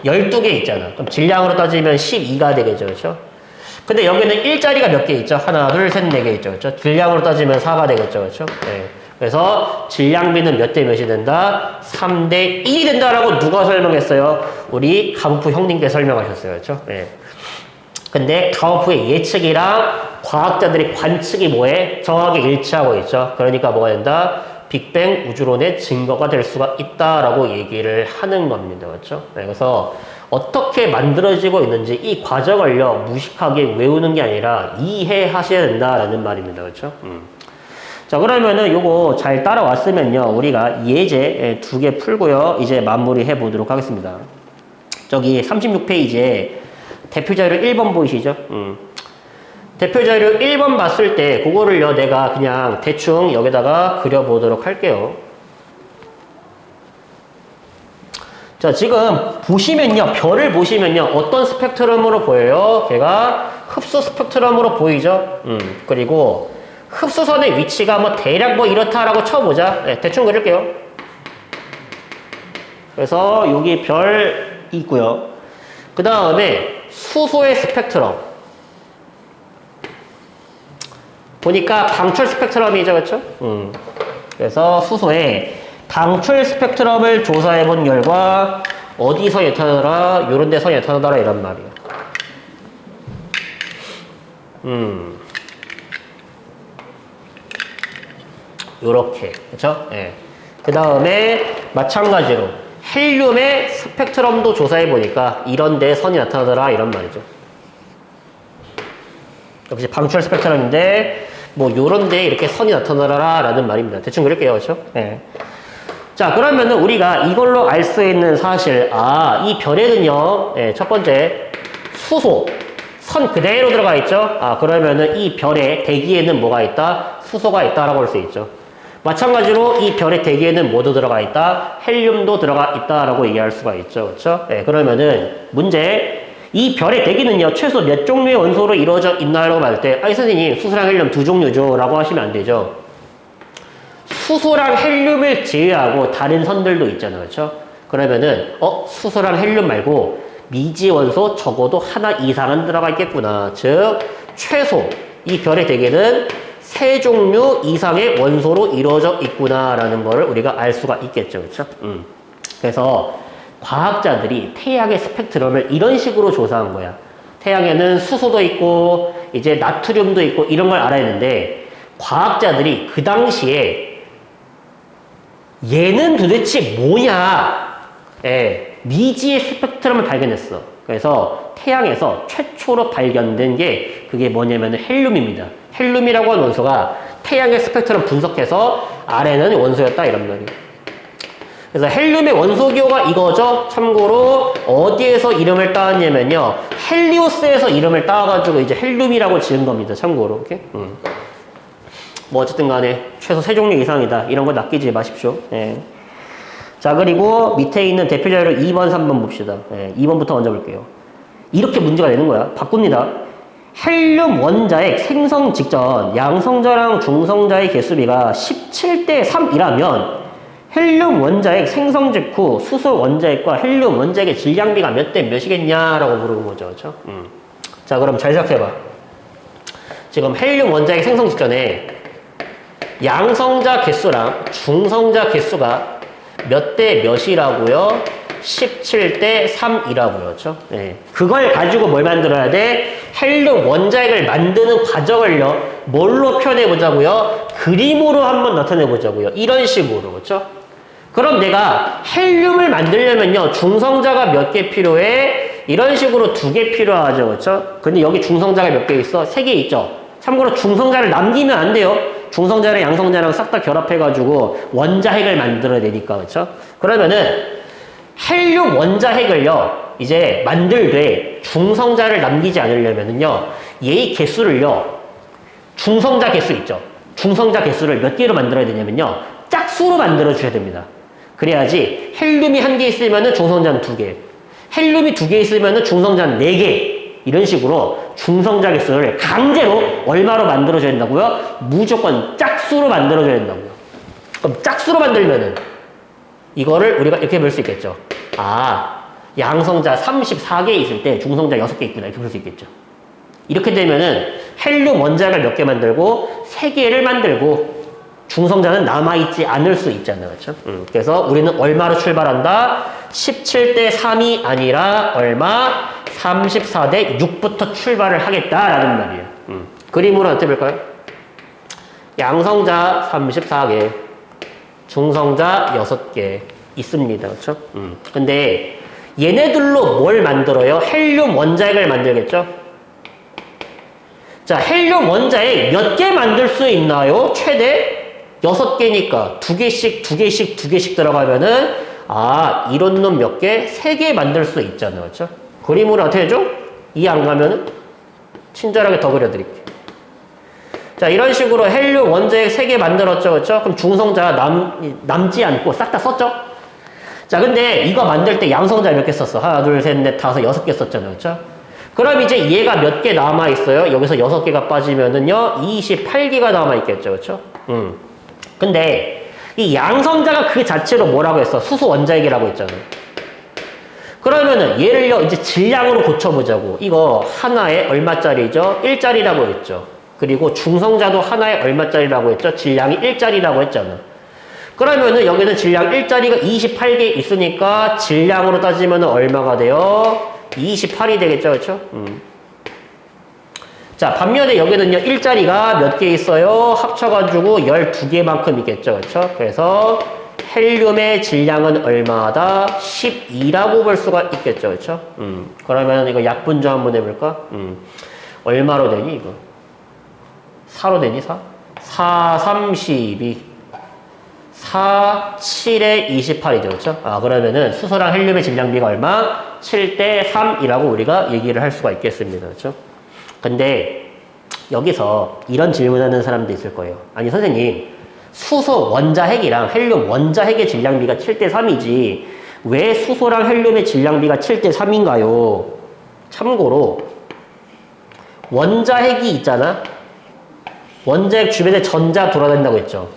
12개 있잖아. 그럼 질량으로 따지면 12가 되겠죠. 그렇죠? 근데 여기는 일자리가 몇 개 있죠? 하나, 둘, 셋, 네 개 있죠. 그렇죠? 질량으로 따지면 4가 되겠죠. 그렇죠? 네. 그래서 질량비는 몇 대 몇이 된다? 3대 1이 된다라고 누가 설명했어요? 우리 가우프 형님께 설명하셨어요. 그렇죠? 네. 근데 가우프의 예측이랑 과학자들의 관측이 뭐해? 정확하게 일치하고 있죠. 그러니까 뭐가 된다? 빅뱅 우주론의 증거가 될 수가 있다라고 얘기를 하는 겁니다. 그렇죠? 네. 그래서 어떻게 만들어지고 있는지 이 과정을요 무식하게 외우는 게 아니라 이해하셔야 된다라는 말입니다. 그렇죠? 자, 그러면은 요거 잘 따라왔으면요 우리가 예제 2개 풀고요 이제 마무리 해 보도록 하겠습니다. 저기 36페이지에 대표 자료 1번 보이시죠? 대표 자료 1번 봤을 때 그거를요 내가 그냥 대충 여기다가 그려 보도록 할게요. 자, 지금 보시면요, 별을 보시면요, 어떤 스펙트럼으로 보여요? 걔가 흡수 스펙트럼으로 보이죠? 그리고 흡수선의 위치가 뭐 대략 뭐 이렇다라고 쳐보자. 네, 대충 그릴게요. 그래서 여기 별 있고요. 그 다음에 수소의 스펙트럼. 보니까 방출 스펙트럼이죠, 그렇죠? 그래서 수소의 방출 스펙트럼을 조사해 본 결과 어디서 나타나더라? 요런 데서 나타나더라 이란 말이에요. 요렇게. 그쵸? 예. 그 다음에 마찬가지로 헬륨의 스펙트럼도 조사해 보니까 이런 데 선이 나타나더라 이런 말이죠. 역시 방출 스펙트럼인데 뭐 요런 데 이렇게 선이 나타나더라 라는 말입니다. 대충 그럴게요. 그쵸? 예. 자, 그러면은 우리가 이걸로 알 수 있는 사실, 이 별에는요, 예, 첫 번째, 수소, 선 그대로 들어가 있죠? 그러면은 이 별의 대기에는 뭐가 있다? 수소가 있다라고 할 수 있죠. 마찬가지로 이 별의 대기에는 뭐도 들어가 있다? 헬륨도 들어가 있다라고 얘기할 수가 있죠. 그렇죠? 예, 그러면은 문제, 이 별의 대기는요, 최소 몇 종류의 원소로 이루어져 있나요? 라고 할 때, 선생님, 수소랑 헬륨 2종류죠? 라고 하시면 안 되죠. 수소랑 헬륨을 제외하고 다른 선들도 있잖아요. 그렇죠? 그러면은 수소랑 헬륨 말고 미지 원소 적어도 하나 이상은 들어가 있겠구나. 즉 최소 이 별의 대개는 3종류 이상의 원소로 이루어져 있구나라는 거를 우리가 알 수가 있겠죠. 그렇죠? 그래서 과학자들이 태양의 스펙트럼을 이런 식으로 조사한 거야. 태양에는 수소도 있고 이제 나트륨도 있고 이런 걸 알아야 했는데 과학자들이 그 당시에 얘는 도대체 뭐냐? 미지의 스펙트럼을 발견했어. 그래서 태양에서 최초로 발견된 게 그게 뭐냐면 헬륨입니다. 헬륨이라고 하는 원소가 태양의 스펙트럼 분석해서 아래는 원소였다 이런 말이에요. 그래서 헬륨의 원소기호가 이거죠. 참고로 어디에서 이름을 따왔냐면요. 헬리오스에서 이름을 따와가지고 이제 헬륨이라고 지은 겁니다. 참고로. 오케이? 뭐 어쨌든 간에 최소 3종류 이상이다. 이런 거 낚이지 마십시오. 예. 자, 그리고 밑에 있는 대표 자료 2번, 3번 봅시다. 2번부터 먼저 볼게요. 이렇게 문제가 되는 거야. 바꿉니다. 헬륨 원자핵 생성 직전 양성자랑 중성자의 개수비가 17대 3이라면 헬륨 원자핵 생성 직후 수소 원자핵과 헬륨 원자핵의 질량비가 몇 대 몇이겠냐라고 물어본 거죠. 그렇죠? 자, 그럼 잘 생각해봐. 지금 헬륨 원자핵 생성 직전에 양성자 개수랑 중성자 개수가 몇 대 몇이라고요? 17대 3이라고요. 그렇죠? 네. 그걸 가지고 뭘 만들어야 돼? 헬륨 원자핵을 만드는 과정을요. 뭘로 표현해 보자고요? 그림으로 한번 나타내 보자고요. 이런 식으로. 그렇죠? 그럼 내가 헬륨을 만들려면요. 중성자가 몇 개 필요해? 이런 식으로 2개 필요하죠. 그렇죠? 근데 여기 중성자가 몇 개 있어? 3개 있죠? 참고로 중성자를 남기면 안 돼요. 중성자랑 양성자랑 싹 다 결합해가지고 원자핵을 만들어내니까. 그렇죠? 그러면은 헬륨 원자핵을요. 이제 만들되 중성자를 남기지 않으려면은요. 얘의 개수를요. 중성자 개수 있죠? 중성자 개수를 몇 개로 만들어야 되냐면요. 짝수로 만들어줘야 됩니다. 그래야지 헬륨이 1개 있으면은 중성자는 2개, 헬륨이 2개 있으면은 중성자는 4개, 이런 식으로 중성자 개수를 강제로 얼마로 만들어줘야 된다고요? 무조건 짝수로 만들어줘야 된다고요. 그럼 짝수로 만들면은 이거를 우리가 이렇게 볼 수 있겠죠. 아, 양성자 34개 있을 때 중성자 6개 있구나, 이렇게 볼 수 있겠죠. 이렇게 되면은 헬륨 원자핵을 몇 개 만들고 3개를 만들고 중성자는 남아있지 않을 수 있잖아요. 그렇죠? 그래서 우리는 얼마로 출발한다? 17대 3이 아니라 얼마? 34대 6부터 출발을 하겠다라는 말이에요. 그림으로 어떻게 볼까요? 양성자 34개, 중성자 6개 있습니다. 그렇죠? 근데 얘네들로 뭘 만들어요? 헬륨 원자핵을 만들겠죠? 자, 헬륨 원자핵 몇 개 만들 수 있나요? 최대 6개니까 2개씩, 2개씩, 2개씩 들어가면은 아, 이런 놈 몇 개? 3개 만들 수 있잖아요. 그렇죠? 그림으로 어떻게 해줘? 이해 안 가면은 친절하게 더 그려드릴게요. 자, 이런 식으로 헬륨 원자핵 3개 만들었죠. 그렇죠? 그럼 중성자 남지 않고 싹 다 썼죠? 자, 근데 이거 만들 때 양성자 몇 개 썼어? 하나, 둘, 셋, 넷, 다섯, 6개 썼잖아요. 그렇죠? 그럼 이제 얘가 몇 개 남아있어요? 여기서 6개가 빠지면은요, 28개가 남아있겠죠. 그렇죠? 근데 이 양성자가 그 자체로 뭐라고 했어? 수소 원자핵이라고 했잖아요. 그러면은 얘를요, 이제 질량으로 고쳐보자고. 이거 하나에 얼마짜리죠? 1짜리라고 했죠. 그리고 중성자도 하나에 얼마짜리라고 했죠? 질량이 1짜리라고 했잖아. 그러면은 여기는 질량 1짜리가 28개 있으니까 질량으로 따지면 얼마가 돼요? 28이 되겠죠. 그렇죠? 자, 반면에 여기는요, 1짜리가 몇 개 있어요? 합쳐가지고 12개만큼 있겠죠. 그렇죠? 그래서 헬륨의 질량은 얼마다? 12라고 볼 수가 있겠죠. 그렇죠? 그러면 이거 약분조 한번 해볼까? 얼마로 되니, 이거? 4로 되니, 4? 4, 32. 4, 7에 28이죠. 그렇죠? 아, 그러면은 수소랑 헬륨의 질량비가 얼마? 7대 3이라고 우리가 얘기를 할 수가 있겠습니다. 그렇죠? 근데 여기서 이런 질문하는 사람도 있을 거예요. 아니, 선생님, 수소 원자핵이랑 헬륨 원자핵의 질량비가 7대 3이지 왜 수소랑 헬륨의 질량비가 7대 3인가요? 참고로 원자핵이 있잖아. 원자핵 주변에 전자 돌아다닌다고 했죠.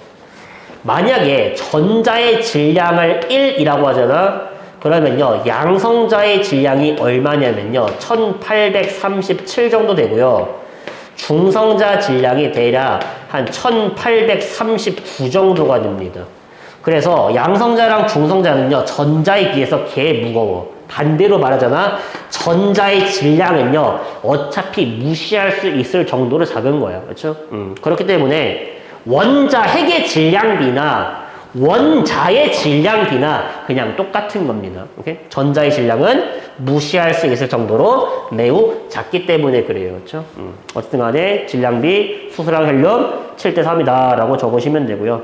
만약에 전자의 질량을 1이라고 하잖아. 그러면요, 양성자의 질량이 얼마냐면요, 1837 정도 되고요. 중성자 질량이 대략 한 1839 정도가 됩니다. 그래서 양성자랑 중성자는요, 전자에 비해서 개 무거워. 반대로 말하잖아. 전자의 질량은요, 어차피 무시할 수 있을 정도로 작은 거야. 그렇죠? 그렇기 때문에 원자핵의 질량비나 원자의 질량비나 그냥 똑같은 겁니다. 오케이? 전자의 질량은 무시할 수 있을 정도로 매우 작기 때문에 그래요. 그렇죠? 어쨌든 간에 질량비 수소랑 헬륨 7대 3이다 라고 적으시면 되고요.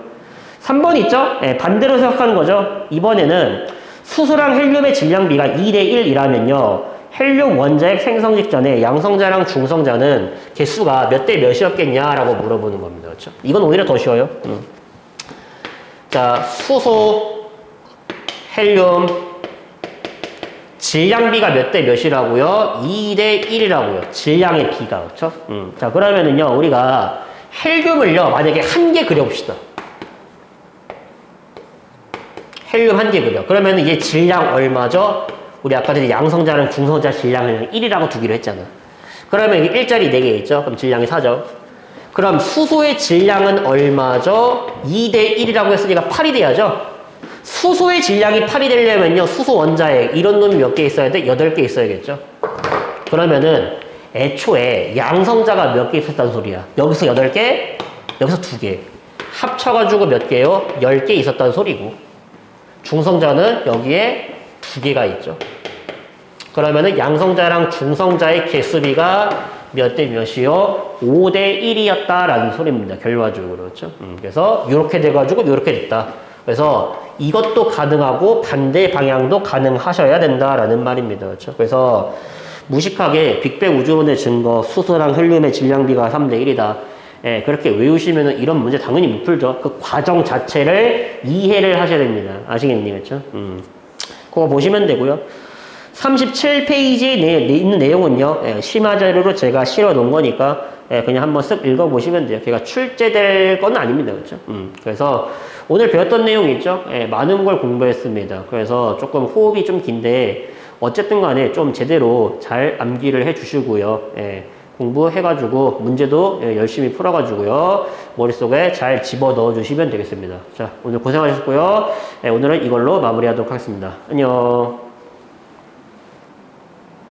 3번 있죠? 네, 반대로 생각하는 거죠. 이번에는 수소랑 헬륨의 질량비가 2대 1이라면요. 헬륨 원자핵 생성 직전에 양성자랑 중성자는 개수가 몇 대 몇이었겠냐라고 물어보는 겁니다. 그렇죠? 이건 오히려 더 쉬워요. 자, 수소, 헬륨, 질량비가 몇 대 몇이라고요? 2대 1이라고요. 질량의 비가. 그렇죠? 자, 그러면은요, 우리가 헬륨을요, 만약에 한 개 그려봅시다. 헬륨 한 개 그려. 그러면은 얘 질량 얼마죠? 우리 아까 전에 양성자랑 중성자 질량을 1이라고 두기로 했잖아. 그러면 이게 1짜리 4개 있죠? 그럼 질량이 4죠. 그럼 수소의 질량은 얼마죠? 2대 1이라고 했으니까 8이 돼야죠? 수소의 질량이 8이 되려면요. 수소 원자핵 이런 놈이 몇 개 있어야 돼? 8개 있어야겠죠. 그러면은 애초에 양성자가 몇 개 있었다는 소리야. 여기서 8개, 여기서 2개. 합쳐가지고 몇 개요? 10개 있었다는 소리고. 중성자는 여기에 2개가 있죠. 그러면은 양성자랑 중성자의 개수비가 몇 대 몇이요? 5대 1이었다라는 소리입니다. 결과적으로. 그렇죠? 그래서 이렇게 돼가지고 이렇게 됐다. 그래서 이것도 가능하고 반대 방향도 가능하셔야 된다라는 말입니다. 그렇죠? 그래서 무식하게 빅뱅 우주론의 증거, 수소랑 헬륨의 질량비가 3대 1이다. 예, 그렇게 외우시면은 이런 문제 당연히 못 풀죠. 그 과정 자체를 이해를 하셔야 됩니다. 아시겠니? 그렇죠? 그거 보시면 되고요. 37페이지에 있는 내용은요, 예, 심화 자료로 제가 실어 놓은 거니까, 예, 그냥 한번 쓱 읽어보시면 돼요. 걔가 출제될 건 아닙니다. 그렇죠? 그래서 오늘 배웠던 내용이 있죠? 예, 많은 걸 공부했습니다. 그래서 조금 호흡이 좀 긴데, 어쨌든 간에 좀 제대로 잘 암기를 해 주시고요. 예, 공부해가지고 문제도 예, 열심히 풀어가지고요. 머릿속에 잘 집어 넣어 주시면 되겠습니다. 자, 오늘 고생하셨고요. 예, 오늘은 이걸로 마무리하도록 하겠습니다. 안녕.